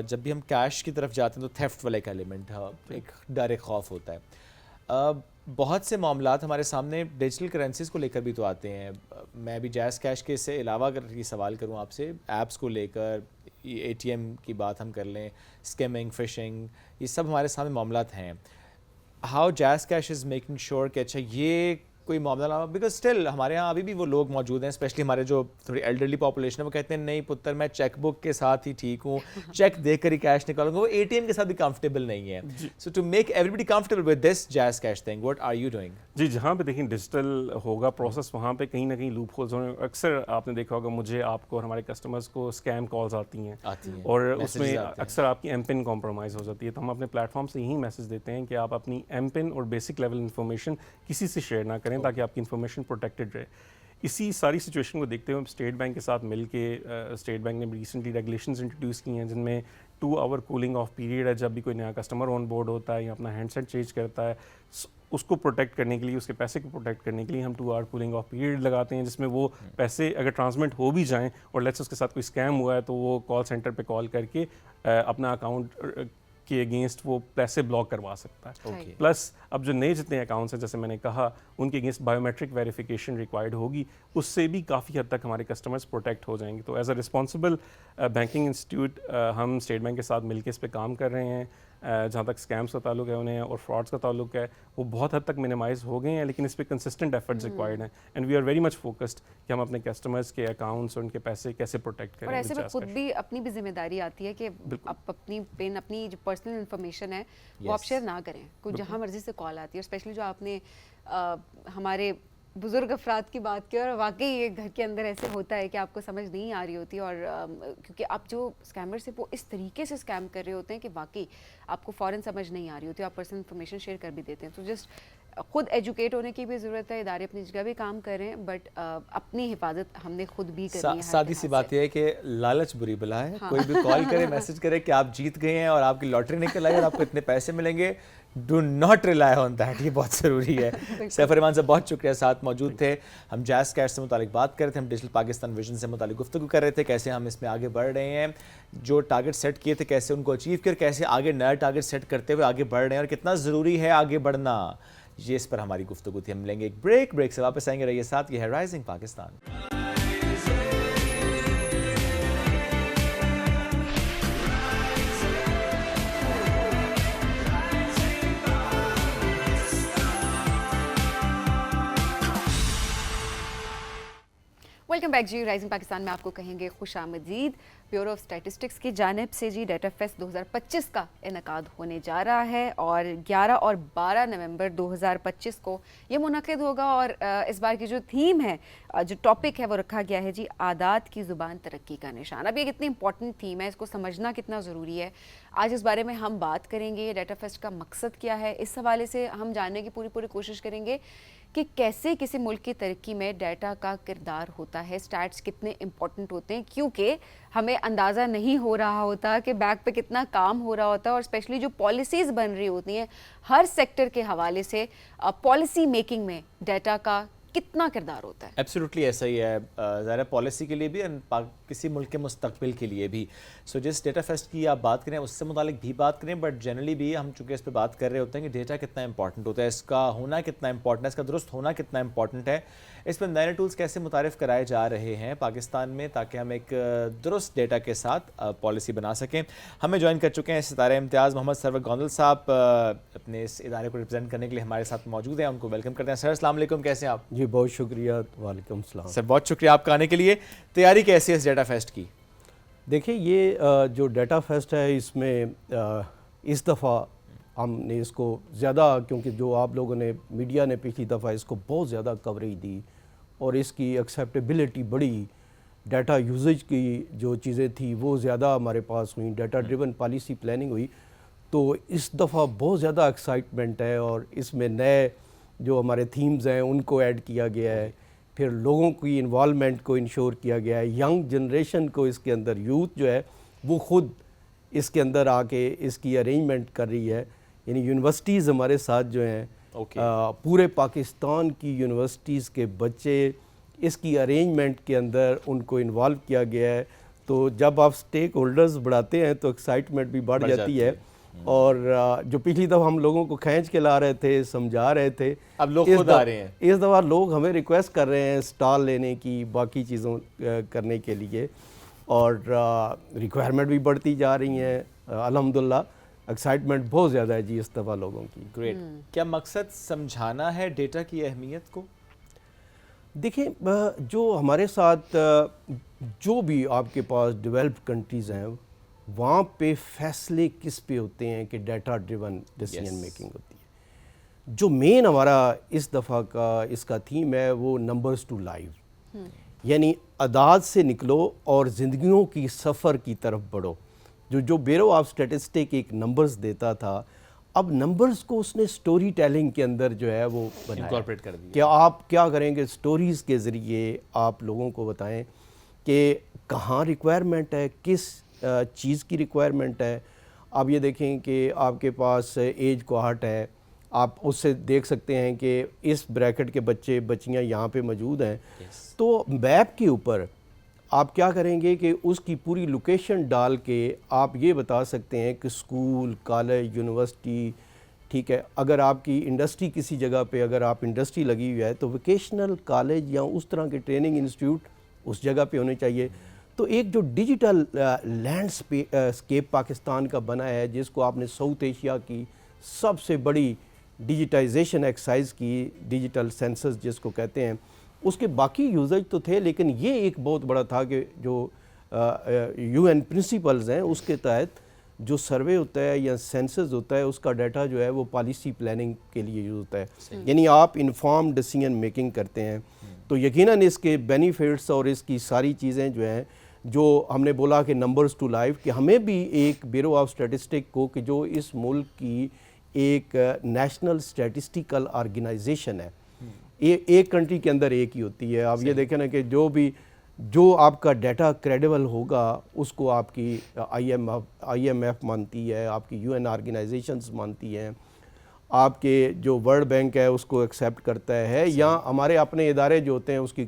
جب بھی ہم کیش کی طرف جاتے ہیں تو تھیفٹ والا ایک ایلیمنٹ ہے, ایک ڈر, ایک خوف ہوتا ہے. بہت سے معاملات ہمارے سامنے ڈیجیٹل کرنسیز کو لے کر بھی تو آتے ہیں. میں بھی جیز کیش کے سے علاوہ اگر یہ سوال کروں آپ سے, ایپس کو لے کر, اے ٹی ایم کی بات ہم کر لیں, اسکیمنگ, فشنگ, یہ سب ہمارے سامنے معاملات ہیں. How Jazz Cash is making sure کہ اچھا یہ کوئی معاملہ نہ, بیکاز اسٹل ہمارے یہاں ابھی بھی وہ لوگ موجود ہیں, اسپیشلی ہمارے جو تھوڑی ایلڈرلی پاپولیشن ہے, وہ کہتے ہیں نہیں پتر میں چیک بک کے ساتھ ہی ٹھیک ہوں, چیک دیکھ کر ہی کیش نکالوں گا. وہ اے ٹی ایم کے ساتھ بھی کمفرٹیبل نہیں ہے. So to make everybody comfortable with this JazzCash thing, what are you doing? جی, جہاں پہ دیکھیں ڈیجیٹل ہوگا پروسیس, وہاں پہ کہیں نہ کہیں لوپ ہولز ہوں. اکثر آپ نے دیکھا ہوگا, مجھے, آپ کو اور ہمارے کسٹمرز کو اسکیم کالز آتی ہیں, اور اس میں اکثر آپ کی ایم پن کمپرومائز ہو جاتی ہے. تو ہم اپنے پلیٹ فارم سے یہی میسج دیتے ہیں کہ آپ اپنی ایم پن اور بیسک لیول انفارمیشن کسی سے شیئر نہ کریں, تاکہ آپ کی انفارمیشن پروٹیکٹڈ رہے. اسی ساری سچویشن کو دیکھتے ہوئے اسٹیٹ بینک کے ساتھ مل کے, اسٹیٹ بینک نے ریسنٹلی ریگولیشنز انٹروڈیوس کی ہیں, جن میں 2 آور کولنگ آف پیریڈ ہے. جب بھی کوئی نیا کسٹمر آن بورڈ ہوتا ہے یا اپنا ہینڈ سیٹ چینج کرتا ہے, اس کو پروٹیکٹ کرنے کے لیے, اس کے پیسے کو پروٹیکٹ کرنے کے لیے ہم 2 آور کولنگ آف پیریڈ لگاتے ہیں, جس میں وہ پیسے اگر ٹرانسمٹ ہو بھی جائیں اور لیٹس اس کے ساتھ کوئی اسکیم ہوا ہے, تو وہ کال سینٹر پہ کال کر کے اپنا اکاؤنٹ کے اگینسٹ وہ پیسے بلاک کروا سکتا ہے. پلس اب جو نئے جتنے اکاؤنٹس ہیں, جیسے میں نے کہا, ان کے against biometric verification required ہوگی, اس سے بھی کافی حد تک ہمارے کسٹمرز پروٹیکٹ ہو جائیں گے. تو as a responsible banking institute ہم اسٹیٹ بینک کے ساتھ مل کے اس پہ کام کر رہے ہیں. جہاں تک اسکیمس کا تعلق ہے انہیں اور فراڈس کا تعلق ہے, وہ بہت حد تک منیمائز ہو گئے ہیں, لیکن اس پہ کنسسٹنٹ ایفرٹس ریکوائرڈ ہیں. And we are very much focused کہ ہم اپنے کسٹمرز کے اکاؤنٹس اور ان کے پیسے کیسے پروٹیکٹ کریں. اور ایسے میں خود بھی اپنی بھی ذمہ داری آتی ہے کہ آپ اپنی پن, اپنی جو پرسنل انفارمیشن ہے وہ آپ شیئر نہ کریں. کوئی جہاں مرضی سے کال آتی ہے, اسپیشلی جو آپ نے ہمارے بزرگ افراد کی بات کی, اور واقعی یہ گھر کے اندر ایسے ہوتا ہے کہ آپ کو سمجھ نہیں آ رہی ہوتی, اور کیونکہ آپ جو اسکیمرز ہیں وہ اس طریقے سے اسکیم کر رہے ہوتے ہیں کہ واقعی آپ کو فوراً سمجھ نہیں آ رہی ہوتی, آپ پرسنل انفارمیشن شیئر کر بھی دیتے ہیں. تو جسٹ خود ایجوکیٹ ہونے کی بھی ضرورت ہے. ادارے اپنی جگہ بھی کام کر رہے ہیں, بٹ اپنی حفاظت ہم نے خود بھی کرنی ہے. سادی سی بات یہ ہے کہ لالچ بری بلا ہے. کوئی بھی کال کرے, میسج کرے کہ آپ جیت گئے ہیں اور آپ کی لاٹری نکل آئی اور آپ کو اتنے پیسے ملیں گے, do not rely on that. یہ بہت ضروری ہے. سیف الرحمان صاحب بہت شکریہ, ساتھ موجود تھے. ہم جیز کیش سے متعلق بات کر رہے تھے, ہم ڈیجیٹل پاکستان ویژن سے متعلق گفتگو کر رہے تھے, کیسے ہم اس میں آگے بڑھ رہے ہیں, جو ٹارگٹ سیٹ کیے تھے کیسے ان کو اچیو کر, کیسے آگے نیا ٹارگٹ سیٹ کرتے ہوئے آگے بڑھ رہے ہیں, اور کتنا ضروری ہے آگے بڑھنا. یہ اس پر ہماری گفتگو تھی. ہم لیں گے ایک بریک سے واپس آئیں گے. رہیے ساتھ. یہ ہے رائزنگ پاکستان. ویلکم بیک جی. رائزنگ پاکستان میں آپ کو کہیں گے خوش آمدید. بیورو آف اسٹیٹسٹکس کی جانب سے جی ڈیٹا فیسٹ 2025 کا انعقاد ہونے جا رہا ہے, اور 11 اور 12 نومبر 2025 کو یہ منعقد ہوگا. اور اس بار کی جو تھیم ہے, جو ٹاپک ہے, وہ رکھا گیا ہے جی عادات کی زبان ترقی کا نشان. اب یہ کتنی امپورٹنٹ تھیم ہے, اس کو سمجھنا کتنا ضروری ہے, آج اس بارے میں ہم بات کریں گے. ڈیٹا فیسٹ کا مقصد کیا ہے, اس حوالے سے ہم جاننے کی پوری کوشش کریں گے کہ کیسے کسی ملک کی ترقی میں ڈیٹا کا کردار ہوتا ہے, اسٹیٹس کتنے امپورٹنٹ ہوتے ہیں, کیونکہ ہمیں اندازہ نہیں ہو رہا ہوتا کہ بیک پہ کتنا کام ہو رہا ہوتا ہے. اور اسپیشلی جو پالیسیز بن رہی ہوتی ہیں ہر سیکٹر کے حوالے سے, پالیسی میکنگ میں ڈیٹا کا کتنا کردار ہوتا ہے؟ ایبسلیوٹلی ایسا ہی ہے، ظاہر پالیسی کے لیے بھی کسی ملک کے مستقبل کے لیے بھی. سو جس ڈیٹا فیسٹ کی آپ بات کریں اس سے متعلق بھی بات کریں، بٹ جنرلی بھی ہم چونکہ اس پہ بات کر رہے ہوتے ہیں کہ ڈیٹا کتنا امپورٹنٹ ہوتا ہے، اس کا ہونا کتنا امپورٹنٹ ہے، اس کا درست ہونا کتنا امپورٹنٹ ہے، اس پہ نئے ٹولز کیسے متعارف کرائے جا رہے ہیں پاکستان میں تاکہ ہم ایک درست ڈیٹا کے ساتھ پالیسی بنا سکیں. ہمیں جوائن کر چکے ہیں ستارہ امتیاز محمد سرور گوندل صاحب، اپنے اس ادارے کو ریپرزینٹ کرنے کے لیے ہمارے ساتھ موجود ہیں. ان کو ویلکم کرتے ہیں. سر السلام علیکم، کیسے ہیں آپ؟ جی بہت شکریہ. وعلیکم السلام سر، بہت شکریہ آپ کا آنے کے لیے. تیاری کیسی ہے اس ڈیٹا فیسٹ کی؟ دیکھیں یہ جو ڈیٹا فیسٹ ہے اس میں اس دفعہ ہم نے اس کو زیادہ، کیونکہ جو آپ لوگوں نے میڈیا نے پچھلی دفعہ اس کو بہت زیادہ کوریج دی اور اس کی ایکسیپٹیبلٹی بڑی، ڈیٹا یوزیج کی جو چیزیں تھیں وہ زیادہ ہمارے پاس ہوئیں، ڈیٹا ڈریون پالیسی پلاننگ ہوئی، تو اس دفعہ بہت زیادہ ایکسائٹمنٹ ہے اور اس میں نئے جو ہمارے تھیمز ہیں ان کو ایڈ کیا گیا ہے، پھر لوگوں کی انوالومنٹ کو انشور کیا گیا ہے، ینگ جنریشن کو اس کے اندر، یوتھ جو ہے وہ خود اس کے اندر آ کے اس کی ارینجمنٹ کر رہی ہے. یعنی یونیورسٹیز ہمارے ساتھ جو ہیں پورے پاکستان کی یونیورسٹیز کے بچے اس کی ارینجمنٹ کے اندر ان کو انوالو کیا گیا ہے. تو جب آپ سٹیک ہولڈرز بڑھاتے ہیں تو ایکسائٹمنٹ بھی بڑھ جاتی ہے. اور جو پچھلی دفعہ ہم لوگوں کو کھینچ کے لا رہے تھے، سمجھا رہے تھے، اب لوگ خود آ رہے ہیں. اس دفعہ لوگ ہمیں ریکویسٹ کر رہے ہیں سٹال لینے کی، باقی چیزوں کرنے کے لیے، اور ریکوائرمنٹ بھی بڑھتی جا رہی ہیں. الحمدللہ ایکسائٹمنٹ بہت زیادہ ہے جی اس دفعہ لوگوں کی. گریٹ. کیا مقصد سمجھانا ہے ڈیٹا کی اہمیت کو؟ دیکھیں جو ہمارے ساتھ جو بھی آپ کے پاس ڈیولپڈ کنٹریز ہیں وہاں پہ فیصلے کس پہ ہوتے ہیں کہ ڈیٹا ڈریون ڈیسیژن میکنگ ہوتی ہے. جو مین ہمارا اس دفعہ کا اس کا تھیم ہے وہ نمبرز ٹو لائف، یعنی اعداد سے نکلو اور زندگیوں کی سفر کی طرف بڑھو. جو بیورو آف اسٹیٹسٹک ایک نمبرز دیتا تھا، اب نمبرز کو اس نے سٹوری ٹیلنگ کے اندر جو ہے وہ انکارپوریٹ کر دیا کہ آپ کیا کریں گے، سٹوریز کے ذریعے آپ لوگوں کو بتائیں کہ کہاں ریکوائرمنٹ ہے، کس چیز کی ریکوائرمنٹ ہے. آپ یہ دیکھیں کہ آپ کے پاس ایج کوہارٹ ہے، آپ اس سے دیکھ سکتے ہیں کہ اس بریکٹ کے بچے بچیاں یہاں پہ موجود ہیں. تو میپ کے اوپر آپ کیا کریں گے کہ اس کی پوری لوکیشن ڈال کے آپ یہ بتا سکتے ہیں کہ اسکول، کالج، یونیورسٹی، ٹھیک ہے، اگر آپ کی انڈسٹری کسی جگہ پہ اگر آپ انڈسٹری لگی ہوئی ہے تو ووکیشنل کالج یا اس طرح کے ٹریننگ انسٹیٹیوٹ اس جگہ پہ ہونے چاہیے. تو ایک جو ڈیجیٹل لینڈ اسکیپ پاکستان کا بنا ہے، جس کو آپ نے ساؤتھ ایشیا کی سب سے بڑی ڈیجیٹائزیشن ایکسرسائز کی، ڈیجیٹل سینسس جس کو کہتے ہیں، اس کے باقی یوزج تو تھے لیکن یہ ایک بہت بڑا تھا کہ جو یو این پرنسپلز ہیں اس کے تحت جو سروے ہوتا ہے یا سینسس ہوتا ہے اس کا ڈیٹا جو ہے وہ پالیسی پلاننگ کے لیے یوز ہوتا ہے. یعنی آپ انفارم ڈیسیژن میکنگ کرتے ہیں. تو یقیناً اس کے بینیفٹس اور اس کی ساری چیزیں جو ہیں، جو ہم نے بولا کہ نمبرز ٹو لائف، کہ ہمیں بھی ایک بیورو آف اسٹیٹسٹک کو کہ جو اس ملک کی ایک نیشنل اسٹیٹسٹیکل آرگنائزیشن ہے، ایک کنٹری کے اندر ایک ہی ہوتی ہے. آپ یہ دیکھیں نا کہ جو آپ کا ڈیٹا کریڈیبل ہوگا اس کو آپ کی آئی ایم ایف مانتی ہے، آپ کی یو این آرگنائزیشنز مانتی ہیں، آپ کے جو ورلڈ بینک ہے اس کو ایکسیپٹ کرتا ہے، یا ہمارے اپنے ادارے جو ہوتے ہیں اس کی،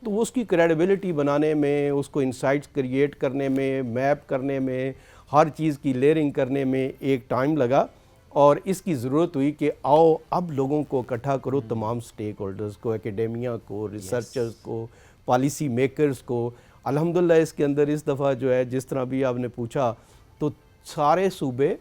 تو اس کی کریڈیبلٹی بنانے میں، اس کو انسائٹس کریٹ کرنے میں، میپ کرنے میں، ہر چیز کی لیئرنگ کرنے میں ایک ٹائم لگا. اور اس کی ضرورت ہوئی کہ آؤ اب لوگوں کو اکٹھا کرو، تمام سٹیک ہولڈرز کو، اکیڈیمیا کو، ریسرچرز کو، پالیسی میکرز کو. الحمدللہ اس کے اندر اس دفعہ جو ہے جس طرح بھی آپ نے پوچھا تو سارے صوبے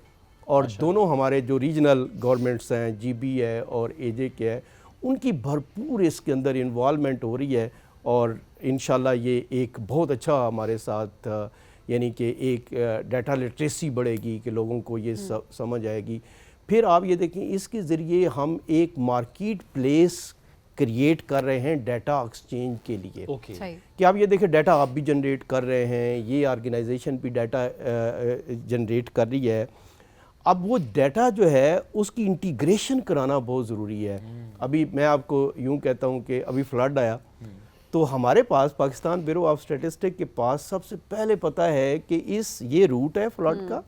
اور دونوں ہمارے جو ریجنل گورنمنٹس ہیں، جی بی ہے اور اے جے کے ہے، ان کی بھرپور اس کے اندر انوالومنٹ ہو رہی ہے. اور انشاءاللہ یہ ایک بہت اچھا ہمارے ساتھ، یعنی کہ ایک ڈیٹا لٹریسی بڑھے گی کہ لوگوں کو یہ سمجھ آئے گی. پھر آپ یہ دیکھیں اس کے ذریعے ہم ایک مارکیٹ پلیس کریٹ کر رہے ہیں ڈیٹا ایکسچینج کے لیے. کہ آپ یہ دیکھیں ڈیٹا آپ بھی جنریٹ کر رہے ہیں، یہ آرگنائزیشن بھی ڈیٹا جنریٹ کر رہی ہے. اب وہ ڈیٹا جو ہے اس کی انٹیگریشن کرانا بہت ضروری ہے. ابھی میں آپ کو یوں کہتا ہوں کہ ابھی فلڈ آیا تو ہمارے پاس پاکستان بیورو آف اسٹیٹسٹک کے پاس سب سے پہلے پتہ ہے کہ یہ روٹ ہے فلڈ کا،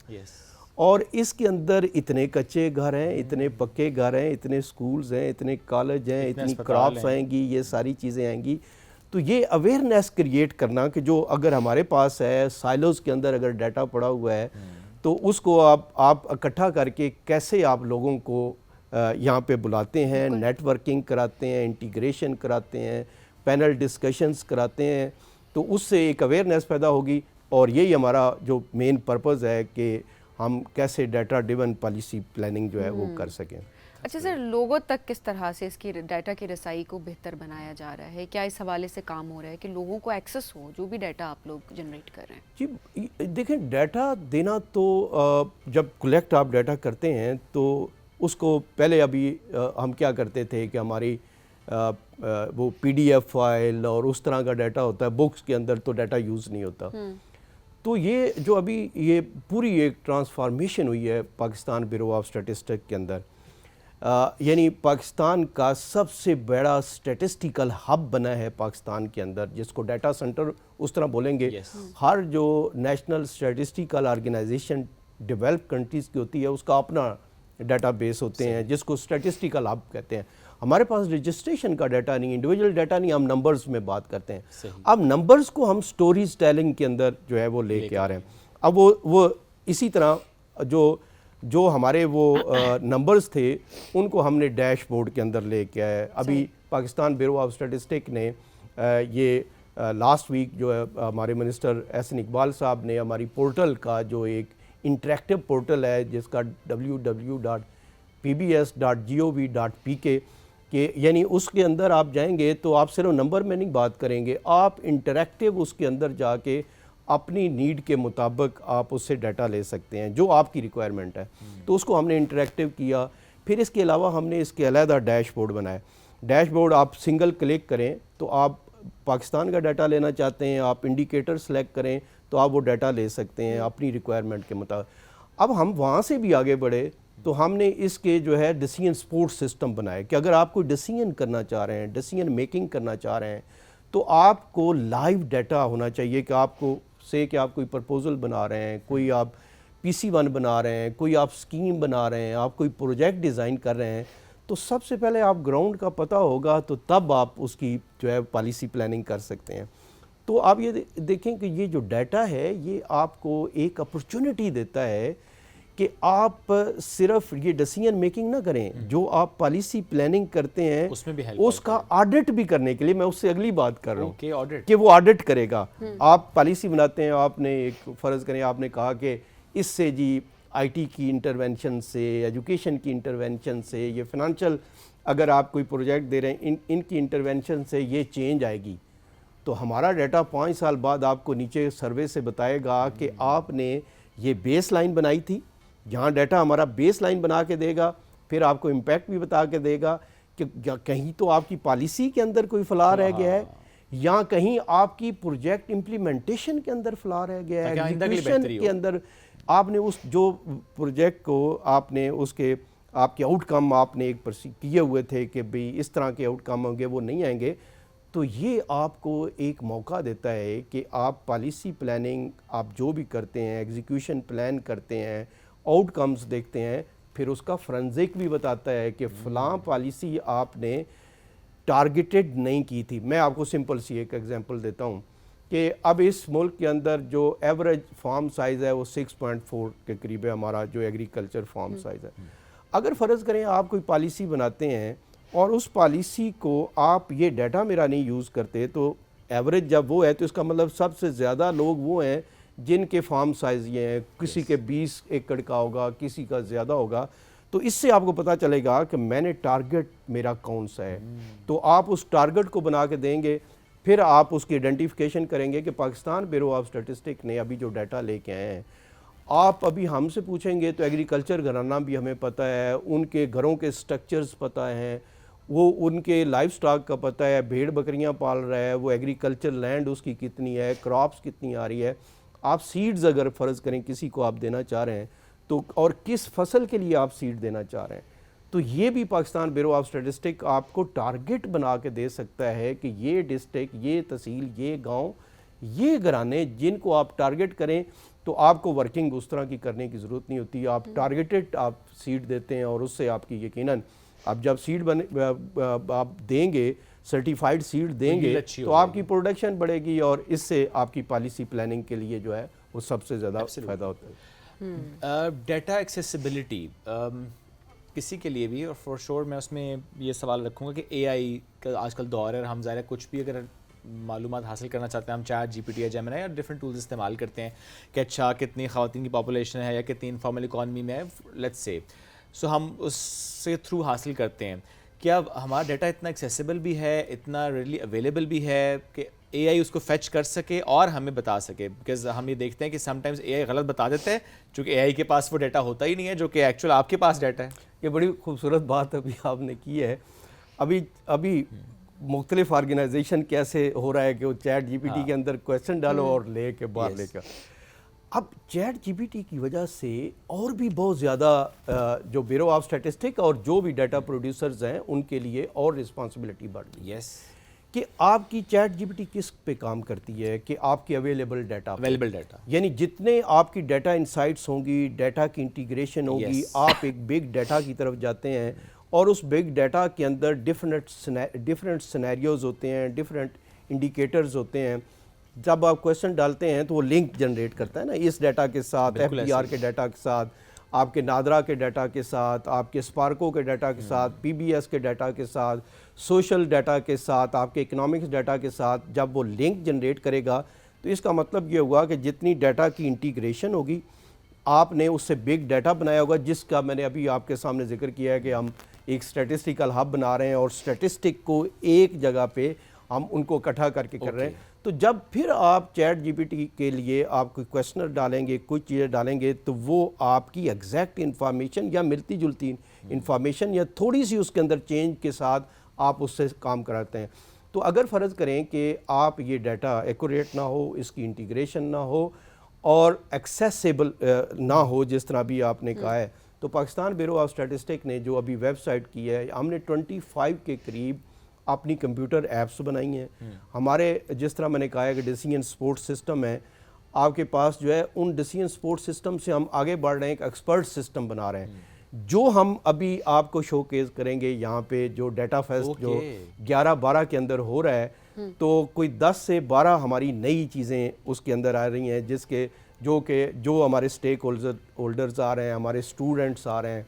اور اس کے اندر اتنے کچے گھر ہیں، اتنے پکے گھر ہیں، اتنے سکولز ہیں، اتنے کالج ہیں، اتنی کرافٹس آئیں گی، یہ ساری چیزیں آئیں گی. تو یہ اویئرنیس کریٹ کرنا کہ جو اگر ہمارے پاس ہے سائلوز کے اندر اگر ڈیٹا پڑا ہوا ہے تو اس کو آپ اکٹھا کر کے کیسے آپ لوگوں کو یہاں پہ بلاتے ہیں، نیٹ ورکنگ کراتے ہیں، انٹیگریشن کراتے ہیں، پینل ڈسکشنز کراتے ہیں، تو اس سے ایک اویئرنیس پیدا ہوگی. اور یہی ہمارا جو مین پرپز ہے کہ ہم کیسے ڈیٹا ڈیون پالیسی پلاننگ جو ہے وہ کر سکیں. اچھا سر، لوگوں تک کس طرح سے اس کی ڈیٹا کی رسائی کو بہتر بنایا جا رہا ہے؟ کیا اس حوالے سے کام ہو رہا ہے کہ لوگوں کو ایکسیس ہو جو بھی ڈیٹا آپ لوگ جنریٹ کر رہے ہیں؟ جی دیکھیں، ڈیٹا دینا تو جب کلیکٹ آپ ڈیٹا کرتے ہیں تو اس کو پہلے ابھی ہم کیا کرتے تھے کہ ہماری وہ پی ڈی ایف فائل اور اس طرح کا ڈیٹا ہوتا ہے، بکس کے اندر تو ڈیٹا یوز نہیں ہوتا. تو یہ جو ابھی یہ پوری ایک ٹرانسفارمیشن ہوئی ہے پاکستان بیورو آف اسٹیٹسٹک کے اندر، یعنی پاکستان کا سب سے بڑا اسٹیٹسٹیکل ہب بنا ہے پاکستان کے اندر، جس کو ڈیٹا سنٹر اس طرح بولیں گے. ہر جو national statistical organisation develop countries کی ہوتی ہے اس کا اپنا ڈیٹا بیس ہوتے ہیں جس کو اسٹیٹسٹیکل ہب کہتے ہیں. ہمارے پاس رجسٹریشن کا ڈیٹا نہیں، انڈیویجول ڈیٹا نہیں، ہم نمبرز میں بات کرتے ہیں. اب نمبرز کو ہم سٹوریز ٹیلنگ کے اندر جو ہے وہ لے کے آ رہے ہیں. اب وہ اسی طرح جو ہمارے وہ نمبرز تھے ان کو ہم نے ڈیش بورڈ کے اندر لے کے آئے. ابھی پاکستان بیورو آف اسٹیٹسٹک نے یہ لاسٹ ویک جو ہے ہمارے منسٹر احسن اقبال صاحب نے ہماری پورٹل کا جو ایک انٹریکٹیو پورٹل ہے جس کا www.pbs.gov.pk کہ یعنی اس کے اندر آپ جائیں گے تو آپ صرف نمبر میں نہیں بات کریں گے، آپ انٹریکٹیو اس کے اندر جا کے اپنی نیڈ کے مطابق آپ اس سے ڈیٹا لے سکتے ہیں جو آپ کی ریکوائرمنٹ ہے. تو اس کو ہم نے انٹریکٹیو کیا. پھر اس کے علاوہ ہم نے اس کے علیحدہ ڈیش بورڈ بنائے. ڈیش بورڈ آپ سنگل کلک کریں تو آپ پاکستان کا ڈیٹا لینا چاہتے ہیں، آپ انڈیکیٹر سلیکٹ کریں تو آپ وہ ڈیٹا لے سکتے ہیں اپنی ریکوائرمنٹ کے مطابق. اب ہم وہاں سے بھی آگے بڑھے تو ہم نے اس کے جو ہے ڈیسیژن سپورٹ سسٹم بنائے کہ اگر آپ کوئی ڈیسیژن کرنا چاہ رہے ہیں، ڈیسیژن میکنگ کرنا چاہ رہے ہیں تو آپ کو لائیو ڈیٹا ہونا چاہیے کہ آپ کو کہ آپ کوئی پرپوزل بنا رہے ہیں، کوئی آپ PC1 بنا رہے ہیں، کوئی آپ سکیم بنا رہے ہیں، آپ کوئی پروجیکٹ ڈیزائن کر رہے ہیں تو سب سے پہلے آپ گراؤنڈ کا پتہ ہوگا تو تب آپ اس کی جو ہے پالیسی پلاننگ کر سکتے ہیں. تو آپ یہ دیکھیں کہ یہ جو ڈیٹا ہے یہ آپ کو ایک اپرچونٹی دیتا ہے کہ آپ صرف یہ ڈیسیژن میکنگ نہ کریں، جو آپ پالیسی پلاننگ کرتے ہیں اس کا آڈٹ بھی کرنے کے لیے میں اس سے اگلی بات کر رہا ہوں کہ وہ آڈٹ کرے گا. آپ پالیسی بناتے ہیں، آپ نے ایک فرض کریں آپ نے کہا کہ اس سے جی IT کی انٹرونشن سے، ایجوکیشن کی انٹرونشن سے، یہ فنانشل اگر آپ کوئی پروجیکٹ دے رہے ہیں ان کی انٹرونشن سے یہ چینج آئے گی تو ہمارا ڈیٹا 5 سال بعد آپ کو نیچے سروے سے بتائے گا کہ آپ نے یہ بیس لائن بنائی تھی. جہاں ڈیٹا ہمارا بیس لائن بنا کے دے گا، پھر آپ کو امپیکٹ بھی بتا کے دے گا کہ کہیں تو آپ کی پالیسی کے اندر کوئی فلاح رہ گیا ہے یا کہیں آپ کی پروجیکٹ امپلیمنٹیشن کے اندر فلاح رہ گیا ہے، ایگزیکیوشن کے اندر آپ نے اس جو پروجیکٹ کو آپ نے اس کے آپ کے آؤٹ کم آپ نے ایک کیے ہوئے تھے کہ بھئی اس طرح کے آؤٹ کم ہوں گے وہ نہیں آئیں گے. تو یہ آپ کو ایک موقع دیتا ہے کہ آپ پالیسی پلاننگ آپ جو بھی کرتے ہیں، ایگزیکیوشن پلان کرتے ہیں، آؤٹ کمز دیکھتے ہیں، پھر اس کا فرنزک بھی بتاتا ہے کہ فلاں پالیسی آپ نے ٹارگیٹڈ نہیں کی تھی. میں آپ کو سمپل سی ایک ایگزامپل دیتا ہوں کہ اب اس ملک کے اندر جو ایوریج فارم سائز ہے وہ 6.4 کے قریب ہے ہمارا جو ایگریکلچر فارم سائز ہے. اگر فرض کریں آپ کوئی پالیسی بناتے ہیں اور اس پالیسی کو آپ یہ ڈیٹا میرا نہیں یوز کرتے تو ایوریج جب وہ ہے تو اس کا مطلب سب سے زیادہ لوگ وہ ہیں جن کے فارم سائز یہ ہیں، کسی کے 20 ایکڑ کا ہوگا، کسی کا زیادہ ہوگا. تو اس سے آپ کو پتہ چلے گا کہ میں نے ٹارگٹ میرا کون سا ہے. تو آپ اس ٹارگٹ کو بنا کے دیں گے، پھر آپ اس کی آئیڈینٹیفیکیشن کریں گے کہ پاکستان بیورو آف اسٹیٹسٹک نے ابھی جو ڈیٹا لے کے آئے ہیں، آپ ابھی ہم سے پوچھیں گے تو ایگریکلچر گھرانہ بھی ہمیں پتہ ہے، ان کے گھروں کے سٹرکچرز پتہ ہیں، وہ ان کے لائف سٹاک کا پتہ ہے، بھیڑ بکریاں پال رہا ہے، وہ ایگریکلچر لینڈ اس کی کتنی ہے، کراپس کتنی آ رہی ہے. آپ سیڈز اگر فرض کریں کسی کو آپ دینا چاہ رہے ہیں تو اور کس فصل کے لیے آپ سیڈ دینا چاہ رہے ہیں تو یہ بھی پاکستان بیورو آف اسٹیٹسٹک آپ کو ٹارگٹ بنا کے دے سکتا ہے کہ یہ ڈسٹرکٹ، یہ تحصیل، یہ گاؤں یہ گھرانے جن کو آپ ٹارگٹ کریں تو آپ کو ورکنگ اس طرح کی کرنے کی ضرورت نہیں ہوتی. آپ ٹارگیٹڈ آپ سیڈ دیتے ہیں اور اس سے آپ کی یقیناً آپ جب سیڈ آپ دیں گے, سرٹیفائڈ سیڈ دیں گے تو آپ کی پروڈکشن بڑھے گی اور اس سے آپ کی پالیسی پلاننگ کے لیے جو ہے وہ سب سے زیادہ فائدہ ہوتا ہے. ڈیٹا ایکسیسیبلٹی کسی کے لیے بھی, اور فور شور میں اس میں یہ سوال رکھوں گا کہ اے آئی کا آج کل دور ہے, ہم ظاہر ہے کچھ بھی اگر معلومات حاصل کرنا چاہتے ہیں ہم چیٹ جی پی ٹی یا جیمنائی یا ڈفرینٹ ٹولز استعمال کرتے ہیں کہ اچھا کتنی خواتین کی پاپولیشن ہے یا کتنی انفارمل اکانومی میں ہے لیٹس سے, سو ہم اس سے تھرو حاصل کرتے ہیں. کیا ہمارا ڈیٹا اتنا ایکسیسیبل بھی ہے, اتنا ریڈلی اویلیبل بھی ہے کہ اے آئی اس کو فیچ کر سکے اور ہمیں بتا سکے؟ بیکاز ہم یہ دیکھتے ہیں کہ سم ٹائمز اے آئی غلط بتا دیتا ہے چونکہ اے آئی کے پاس وہ ڈیٹا ہوتا ہی نہیں ہے جو کہ ایکچوئل آپ کے پاس ڈیٹا ہے. یہ بڑی خوبصورت بات ابھی آپ نے کی ہے. ابھی مختلف آرگنائزیشن کیسے ہو رہا ہے کہ وہ چیٹ جی پی ٹی کے اندر کویسچن ڈالو اور لے کے باہر لے کر. اب چیٹ جی پی ٹی کی وجہ سے اور بھی بہت زیادہ جو بیورو آف اسٹیٹسٹک اور جو بھی ڈیٹا پروڈیوسرز ہیں ان کے لیے اور رسپانسبلٹی بڑھ گئی. یس, کہ آپ کی چیٹ جی پی ٹی کس پہ کام کرتی ہے کہ آپ کی اویلیبل ڈیٹا, یعنی جتنے آپ کی ڈیٹا انسائٹس ہوں گی, ڈیٹا کی انٹیگریشن ہوگی, آپ ایک بگ ڈیٹا کی طرف جاتے ہیں اور اس بگ ڈیٹا کے اندر ڈفرینٹ سینیریوز ہوتے ہیں, ڈفرینٹ انڈیکیٹرز ہوتے ہیں. جب آپ کویسچن ڈالتے ہیں تو وہ لنک جنریٹ کرتا ہے نا اس ڈیٹا کے ساتھ, ایف پی آر کے ڈیٹا کے ساتھ, آپ کے نادرا کے ڈیٹا کے ساتھ, آپ کے اسپارکو کے ڈیٹا کے ساتھ, پی بی ایس کے ڈیٹا کے ساتھ, سوشل ڈیٹا کے ساتھ, آپ کے اکنامکس ڈیٹا کے ساتھ. جب وہ لنک جنریٹ کرے گا تو اس کا مطلب یہ ہوا کہ جتنی ڈیٹا کی انٹیگریشن ہوگی آپ نے اس سے بگ ڈیٹا بنایا ہوگا, جس کا میں نے ابھی آپ کے سامنے ذکر کیا ہے کہ ہم ایک اسٹیٹسٹیکل ہب بنا رہے ہیں اور اسٹیٹسٹک کو ایک جگہ پہ ہم ان کو اکٹھا کر کے کر رہے ہیں. تو جب پھر آپ چیٹ جی پی ٹی کے لیے آپ کوئی کویسچنر ڈالیں گے, کچھ چیزیں ڈالیں گے تو وہ آپ کی ایگزیکٹ انفارمیشن یا ملتی جلتی انفارمیشن یا تھوڑی سی اس کے اندر چینج کے ساتھ آپ اس سے کام کراتے ہیں. تو اگر فرض کریں کہ آپ یہ ڈیٹا ایکوریٹ نہ ہو, اس کی انٹیگریشن نہ ہو اور ایکسیسیبل نہ ہو جس طرح بھی آپ نے کہا ہے, تو پاکستان بیورو آف اسٹیٹسٹک نے جو ابھی ویب سائٹ کی ہے, ہم نے 25 کے قریب اپنی کمپیوٹر ایپس بنائی ہیں. ہمارے جس طرح میں نے کہا ہے کہ ڈیسیژن سپورٹ سسٹم ہے, آپ کے پاس جو ہے ان ڈیسیژن سپورٹ سسٹم سے ہم آگے بڑھ رہے ہیں, ایک ایکسپرٹ سسٹم بنا رہے ہیں جو ہم ابھی آپ کو شو کیس کریں گے یہاں پہ. جو ڈیٹا فیسٹ جو 11-12 کے اندر ہو رہا ہے تو کوئی 10 سے 12 ہماری نئی چیزیں اس کے اندر آ رہی ہیں, جس کے جو ہمارے اسٹیک ہولڈرز آ رہے ہیں, ہمارے اسٹوڈنٹس آ رہے ہیں.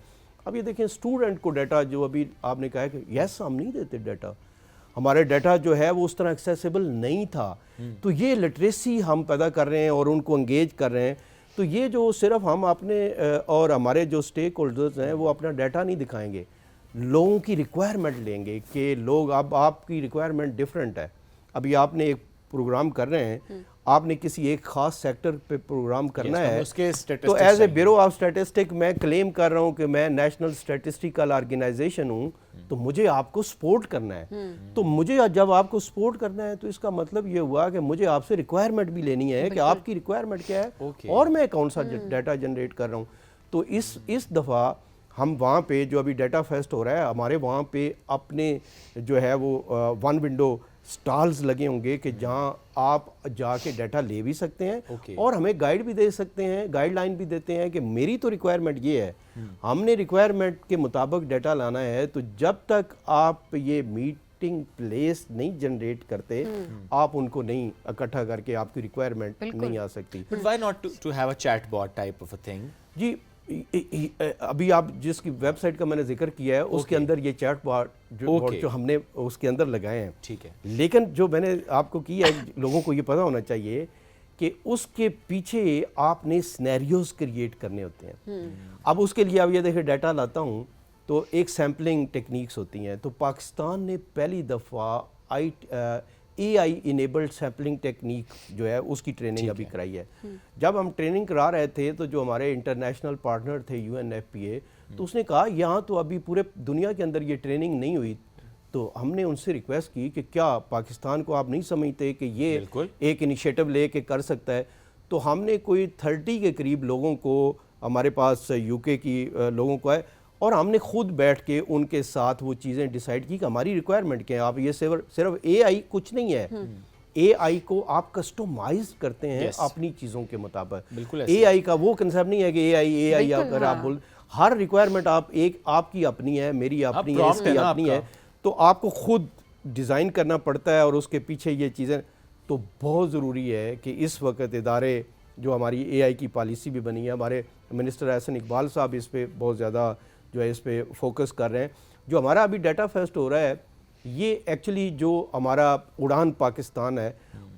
اب یہ دیکھیں اسٹوڈنٹ کو ڈیٹا جو ابھی آپ نے کہا ہے کہ یس ہم نہیں دیتے ڈیٹا, ہمارے ڈیٹا جو ہے وہ اس طرح ایکسیسیبل نہیں تھا. تو یہ لٹریسی ہم پیدا کر رہے ہیں اور ان کو انگیج کر رہے ہیں. تو یہ جو صرف ہم اپنے اور ہمارے جو اسٹیک ہولڈرز ہیں وہ اپنا ڈیٹا نہیں دکھائیں گے, لوگوں کی ریکوائرمنٹ لیں گے کہ لوگ اب آپ کی ریکوائرمنٹ ڈیفرنٹ ہے. ابھی آپ نے ایک پروگرام کر رہے ہیں, آپ نے کسی ایک خاص سیکٹر پہ پروگرام کرنا ہے, تو as a bureau of statistic میں کلیم کر رہا ہوں کہ میں نیشنل اسٹیٹسٹیکل آرگنائزیشن ہوں, تو مجھے آپ کو سپورٹ کرنا ہے. تو مجھے جب آپ کو سپورٹ کرنا ہے تو اس کا مطلب یہ ہوا کہ مجھے آپ سے ریکوائرمنٹ بھی لینی ہے کہ آپ کی ریکوائرمنٹ کیا ہے اور میں کون سا ڈیٹا جنریٹ کر رہا ہوں. تو اس دفعہ ہم وہاں پہ جو ابھی ڈیٹا فیسٹ ہو رہا ہے, ہمارے وہاں پہ اپنے جو ہے وہ ون ونڈو سٹالز لگے ہوں گے کہ جہاں آپ جا کے ڈیٹا لے بھی سکتے ہیں اور ہمیں گائیڈ بھی دے سکتے ہیں, گائیڈ لائن بھی دیتے ہیں کہ میری تو ریکوائرمنٹ یہ ہے, ہم نے ریکوائرمنٹ کے مطابق ڈیٹا لانا ہے. تو جب تک آپ یہ میٹنگ پلیس نہیں جنریٹ کرتے آپ ان کو نہیں اکٹھا کر کے آپ کی ریکوائرمنٹ نہیں آ سکتی. But why not to have a chat bot type of a thing? جی ابھی آپ جس کی ویب سائٹ کا میں نے ذکر کیا ہے اس کے اندر یہ چیٹ باٹ جو ہم نے اس کے اندر لگائے ہیں. ٹھیک ہے, لیکن جو میں نے آپ کو کیا ہے, لوگوں کو یہ پتہ ہونا چاہیے کہ اس کے پیچھے آپ نے سینیریوز کریٹ کرنے ہوتے ہیں. اب اس کے لیے اب یہ دیکھیں ڈیٹا لاتا ہوں تو ایک سیمپلنگ ٹیکنیکس ہوتی ہیں. تو پاکستان نے پہلی دفعہ اے آئی انیبلڈ سیمپلنگ ٹیکنیک جو ہے اس کی ٹریننگ ابھی کرائی ہے. جب ہم ٹریننگ کرا رہے تھے تو جو ہمارے انٹرنیشنل پارٹنر تھے UNFPA, تو اس نے کہا یہاں تو ابھی پورے دنیا کے اندر یہ ٹریننگ نہیں ہوئی. تو ہم نے ان سے ریکویسٹ کی کہ کیا پاکستان کو آپ نہیں سمجھتے کہ یہ ایک انیشیٹو لے کے کر سکتا ہے. تو ہم نے کوئی 30 کے قریب لوگوں کو, ہمارے پاس UK کی لوگوں کو ہے, اور ہم نے خود بیٹھ کے ان کے ساتھ وہ چیزیں ڈیسائیڈ کی کہ ہماری ریکوائرمنٹ کیا ہے. آپ یہ صرف اے آئی کچھ نہیں ہے, اے آئی کو آپ کسٹمائز کرتے ہیں اپنی چیزوں کے مطابق. اے آئی کا وہ کنسیپٹ نہیں ہے کہ اے آئی اگر آپ بول ہر ریکوائرمنٹ آپ کی اپنی ہے, میری اپنی ہے, اس کی اپنی ہے, تو آپ کو خود ڈیزائن کرنا پڑتا ہے اور اس کے پیچھے یہ چیزیں. تو بہت ضروری ہے کہ اس وقت ادارے جو ہماری اے آئی کی پالیسی بھی بنی ہے, ہمارے منسٹر احسن اقبال صاحب اس پہ بہت زیادہ جو ہے اس پہ فوکس کر رہے ہیں. جو ہمارا ابھی ڈیٹا فیسٹ ہو رہا ہے یہ ایکچولی جو ہمارا اڑان پاکستان ہے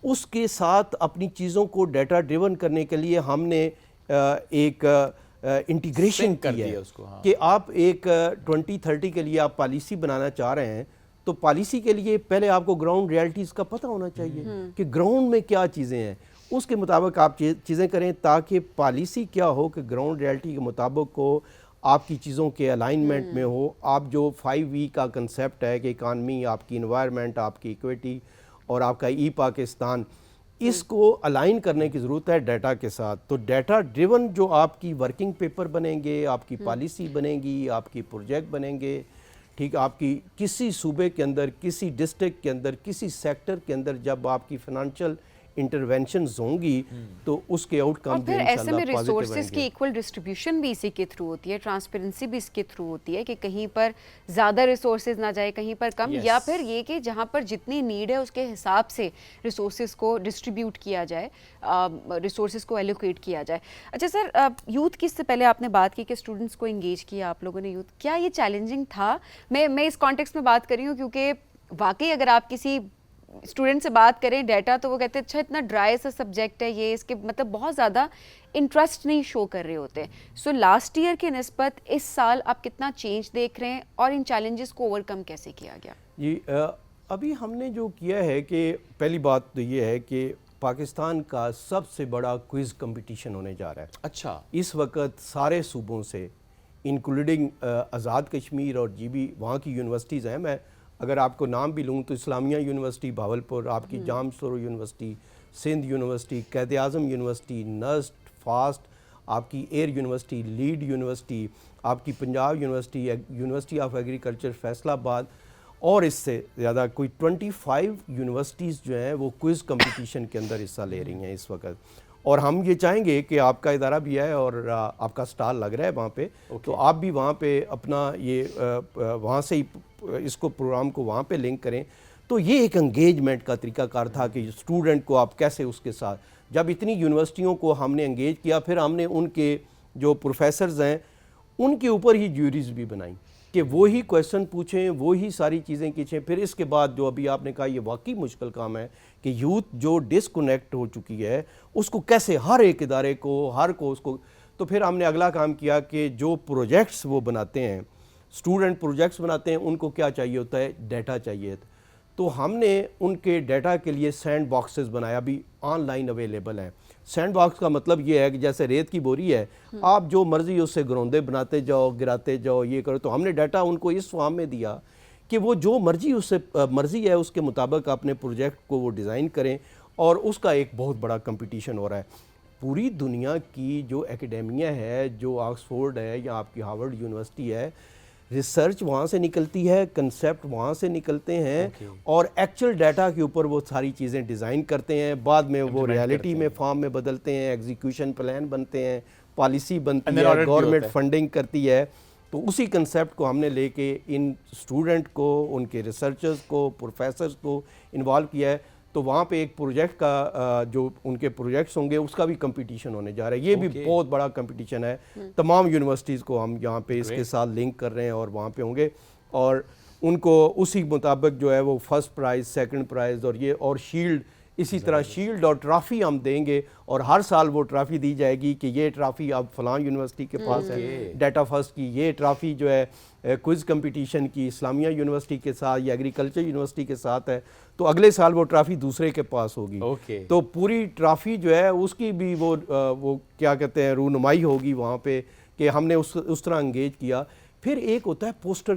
اس کے ساتھ اپنی چیزوں کو ڈیٹا ڈریون کرنے کے لیے ہم نے ایک انٹیگریشن کی ہے کہ آپ ایک 2030 کے لیے آپ پالیسی بنانا چاہ رہے ہیں تو پالیسی کے لیے پہلے آپ کو گراؤنڈ ریالٹیز کا پتہ ہونا چاہیے کہ گراؤنڈ میں کیا چیزیں ہیں, اس کے مطابق آپ چیزیں کریں تاکہ پالیسی کیا ہو کہ گراؤنڈ ریالٹی کے مطابق کو آپ کی چیزوں کے الائنمنٹ میں ہو. آپ جو 5E کا کنسیپٹ ہے کہ اکانومی, آپ کی انوائرمنٹ, آپ کی ایکویٹی اور آپ کا ای پاکستان, اس کو الائن کرنے کی ضرورت ہے ڈیٹا کے ساتھ. تو ڈیٹا ڈریون جو آپ کی ورکنگ پیپر بنیں گے, آپ کی پالیسی بنے گی, آپ کی پروجیکٹ بنیں گے, ٹھیک, آپ کی کسی صوبے کے اندر, کسی ڈسٹرکٹ کے اندر, کسی سیکٹر کے اندر جب آپ کی فنانشل انٹرونشنز ہوں گی تو اس کے آؤٹ کم بھی انشاءاللہ ایسے میں positive ریسورسز کی ایکول ڈسٹریبیوشن بھی اسی کے تھرو ہوتی ہے, ٹرانسپیرنسی بھی اس کے تھرو ہوتی ہے کہ کہیں پر زیادہ ریسورسز نہ جائے, کہیں پر کم, یا پھر یہ کہ جہاں پر جتنی نیڈ ہے اس کے حساب سے ریسورسز کو ڈسٹریبیوٹ کیا جائے, ریسورسز کو ایلوکیٹ کیا جائے. اچھا سر, یوتھ کی, اس سے پہلے آپ نے بات کی کہ اسٹوڈنٹس کو انگیج کیا آپ لوگوں نے یوتھ, کیا یہ چیلنجنگ تھا؟ میں اس کانٹیکسٹ میں بات کر رہی ہوں کیونکہ واقعی اگر آپ کسی اسٹوڈنٹ سے بات کریں ڈیٹا تو وہ کہتے ہیں اچھا اتنا ڈرائی سا سبجیکٹ ہے یہ, اس کے مطلب بہت زیادہ انٹرسٹ نہیں شو کر رہے ہوتے. سو لاسٹ ایئر کے نسبت اس سال آپ کتنا چینج دیکھ رہے ہیں اور ان چیلنجز کو اوور کم کیسے کیا گیا؟ جی ابھی ہم نے جو کیا ہے کہ پہلی بات تو یہ ہے کہ پاکستان کا سب سے بڑا کوئز کمپٹیشن ہونے جا رہا ہے. اچھا, اس وقت سارے صوبوں سے انکلوڈنگ آزاد کشمیر اور جی بی وہاں کی یونیورسٹیز ہیں. میں اگر آپ کو نام بھی لوں تو اسلامیہ یونیورسٹی بھاولپور, آپ کی جام سورو university, Sindh university, Quaid Azam university, نسٹ, فاسٹ, آپ کی ایئر یونیورسٹی, لیڈ یونیورسٹی, آپ کی Punjab university, university of agriculture Faisal آباد, اور اس سے زیادہ کوئی 25 یونیورسٹیز جو ہیں وہ کوئز کمپٹیشن کے اندر حصہ لے رہی ہیں اس وقت. اور ہم یہ چاہیں گے کہ آپ کا ادارہ بھی ہے اور آپ کا سٹال لگ رہا ہے وہاں پہ, تو آپ بھی وہاں پہ اپنا یہ وہاں سے ہی اس کو پروگرام کو وہاں پہ لنک کریں. تو یہ ایک انگیجمنٹ کا طریقہ کار تھا کہ اسٹوڈنٹ کو آپ کیسے اس کے ساتھ, جب اتنی یونیورسٹیوں کو ہم نے انگیج کیا پھر ہم نے ان کے جو پروفیسرز ہیں ان کے اوپر ہی جیوریز بھی بنائیں کہ وہی کویسچن پوچھیں, وہی ساری چیزیں کھینچیں. پھر اس کے بعد جو ابھی آپ نے کہا یہ واقعی مشکل کام ہے کہ یوتھ جو ڈسکنیکٹ ہو چکی ہے اس کو کیسے ہر ایک ادارے کو, ہر کو اس کو. تو پھر ہم نے اگلا کام کیا کہ جو پروجیکٹس وہ بناتے ہیں, اسٹوڈنٹ پروجیکٹس بناتے ہیں, ان کو کیا چاہیے ہوتا ہے, ڈیٹا چاہیے. تو ہم نے ان کے ڈیٹا کے لیے سینڈ باکسز بنایا, بھی آن لائن اویلیبل ہیں. سینڈ باکس کا مطلب یہ ہے کہ جیسے ریت کی بوری ہے, آپ جو مرضی اس سے گروندے بناتے جاؤ, گراتے جاؤ, یہ کرو. تو ہم نے ڈیٹا ان کو اس فارم میں دیا کہ وہ جو مرضی اس سے مرضی ہے اس کے مطابق اپنے پروجیکٹ کو وہ ڈیزائن کریں, اور اس کا ایک بہت بڑا کمپٹیشن ہو رہا ہے. پوری دنیا کی جو اکیڈیمیا ہے, جو آکسفورڈ ہے یا آپ کی ہارورڈ یونیورسٹی ہے, ریسرچ وہاں سے نکلتی ہے, کنسیپٹ وہاں سے نکلتے ہیں, اور ایکچوئل ڈیٹا کے اوپر وہ ساری چیزیں ڈیزائن کرتے ہیں, بعد میں وہ ریالٹی میں فارم میں بدلتے ہیں, ایگزیکیوشن پلان بنتے ہیں, پالیسی بنتی ہے, گورنمنٹ فنڈنگ کرتی ہے. تو اسی کنسیپٹ کو ہم نے لے کے ان اسٹوڈنٹ کو, ان کے ریسرچرز کو, پروفیسرز کو انوالو کیا ہے. تو وہاں پہ ایک پروجیکٹ کا جو ان کے پروجیکٹس ہوں گے اس کا بھی کمپٹیشن ہونے جا رہا ہے. یہ بھی بہت بڑا کمپٹیشن ہے. تمام یونیورسٹیز کو ہم یہاں پہ اس کے ساتھ لنک کر رہے ہیں اور وہاں پہ ہوں گے, اور ان کو اسی مطابق جو ہے وہ فرسٹ پرائز, سیکنڈ پرائز, اور یہ اور شیلڈ, اسی طرح شیلڈ اور ٹرافی ہم دیں گے, اور ہر سال وہ ٹرافی دی جائے گی کہ یہ ٹرافی اب فلاں یونیورسٹی کے پاس ہے, ڈیٹا فرسٹ کی, یہ ٹرافی جو ہے کوئز کمپٹیشن کی اسلامیہ یونیورسٹی کے ساتھ یا ایگریکلچر یونیورسٹی کے ساتھ ہے, تو اگلے سال وہ ٹرافی دوسرے کے پاس ہوگی. تو پوری ٹرافی جو ہے اس کی بھی وہ کیا کہتے ہیں رونمائی ہوگی وہاں پہ کہ ہم نے اس طرح انگیج کیا. پھر ایک ہوتا ہے پوسٹر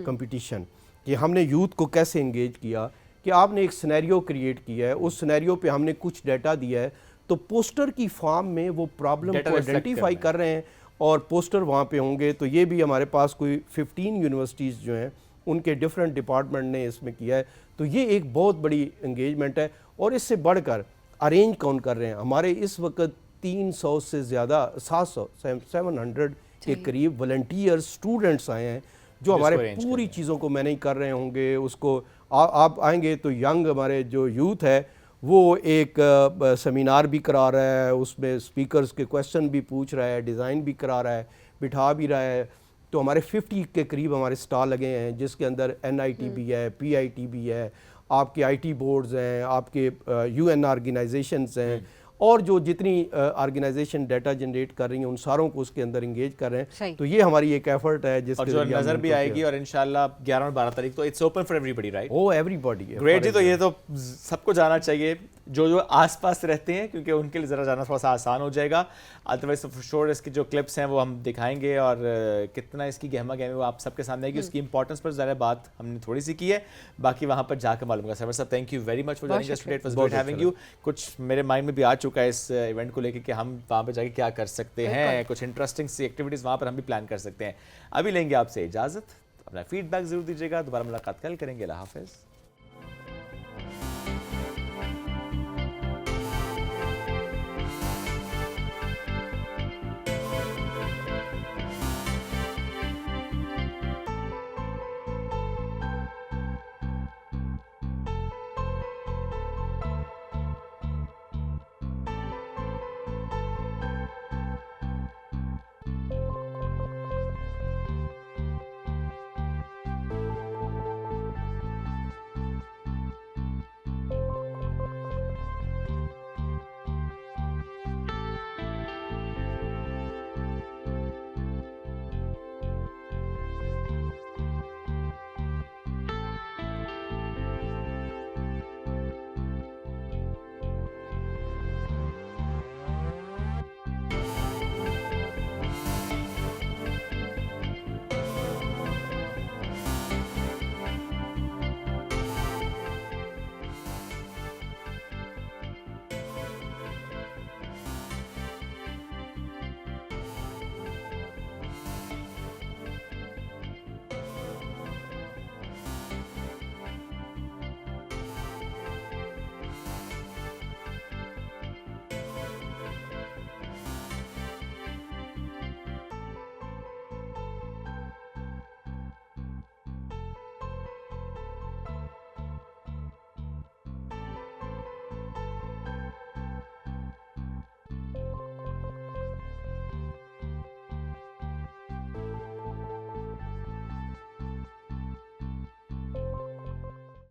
کمپٹیشن کہ ہم نے یوتھ کو کیسے انگیج کیا, کہ آپ نے ایک سینیریو کریٹ کیا ہے, اس سینیریو پہ ہم نے کچھ ڈیٹا دیا ہے, تو پوسٹر کی فارم میں وہ پرابلم کو آئیڈینٹیفائی کر رہے ہیں اور پوسٹر وہاں پہ ہوں گے. تو یہ بھی ہمارے پاس کوئی 15 یونیورسٹیز جو ہیں ان کے ڈفرینٹ ڈپارٹمنٹ نے اس میں کیا ہے. تو یہ ایک بہت بڑی انگیجمنٹ ہے. اور اس سے بڑھ کر ارینج کون کر رہے ہیں, ہمارے اس وقت 300 سے زیادہ 700 کے قریب والنٹیئر اسٹوڈنٹس آئے ہیں جو ہمارے پوری چیزوں کو مینیج کر رہے ہوں گے. اس کو آپ آئیں گے تو ینگ ہمارے جو یوتھ ہے وہ ایک سیمینار بھی کرا رہا ہے, اس میں اسپیکرز کے کویسچن بھی پوچھ رہا ہے, ڈیزائن بھی کرا رہا ہے, بٹھا بھی رہا ہے. تو ہمارے 50 کے قریب ہمارے اسٹال لگے ہیں جس کے اندر NIT بھی ہے, PIT بھی ہے, آپ کے IT بورڈز ہیں, آپ کے UN آرگنائزیشنز ہیں, اور جو جتنی آرگنائزیشن ڈیٹا جنریٹ کر رہی ہیں ان ساروں کو اس کے اندر انگیج کر رہے ہیں. تو یہ ہماری ایک ایفرٹ ہے جس اور جو نظر بھی آئے گی, اور انشاءاللہ 11 اور 12 تاریخ تو it's open for everybody, right? Oh everybody. Great جی. تو یہ تو سب کو جانا چاہیے جو آس پاس رہتے ہیں, کیونکہ ان کے لیے ذرا جانا تھوڑا سا آسان ہو جائے گا. ادروائز فور شور اس کی جو کلپس ہیں وہ ہم دکھائیں گے, اور کتنا اس کی گہما گہمی وہ آپ سب کے سامنے آئے گی. اس کی امپورٹنس پر ظاہر بات ہم نے تھوڑی سی کی ہے, باقی وہاں پر جا کے معلوم ہوگا. Sarwar sahib thank you very much for joining us today, it was great having you. کچھ میرے مائنڈ میں بھی آ چکا ہے اس ایونٹ کو لے کے کہ ہم وہاں پہ جا کے کیا کر سکتے ہیں, کچھ انٹرسٹنگ سی ایکٹیویٹیز وہاں پر ہم بھی پلان کر سکتے ہیں. ابھی لیں گے آپ سے اجازت, اپنا فیڈ بیک ضرور دیجیے گا. دوبارہ ملاقات کل کریں گے. اللہ حافظ.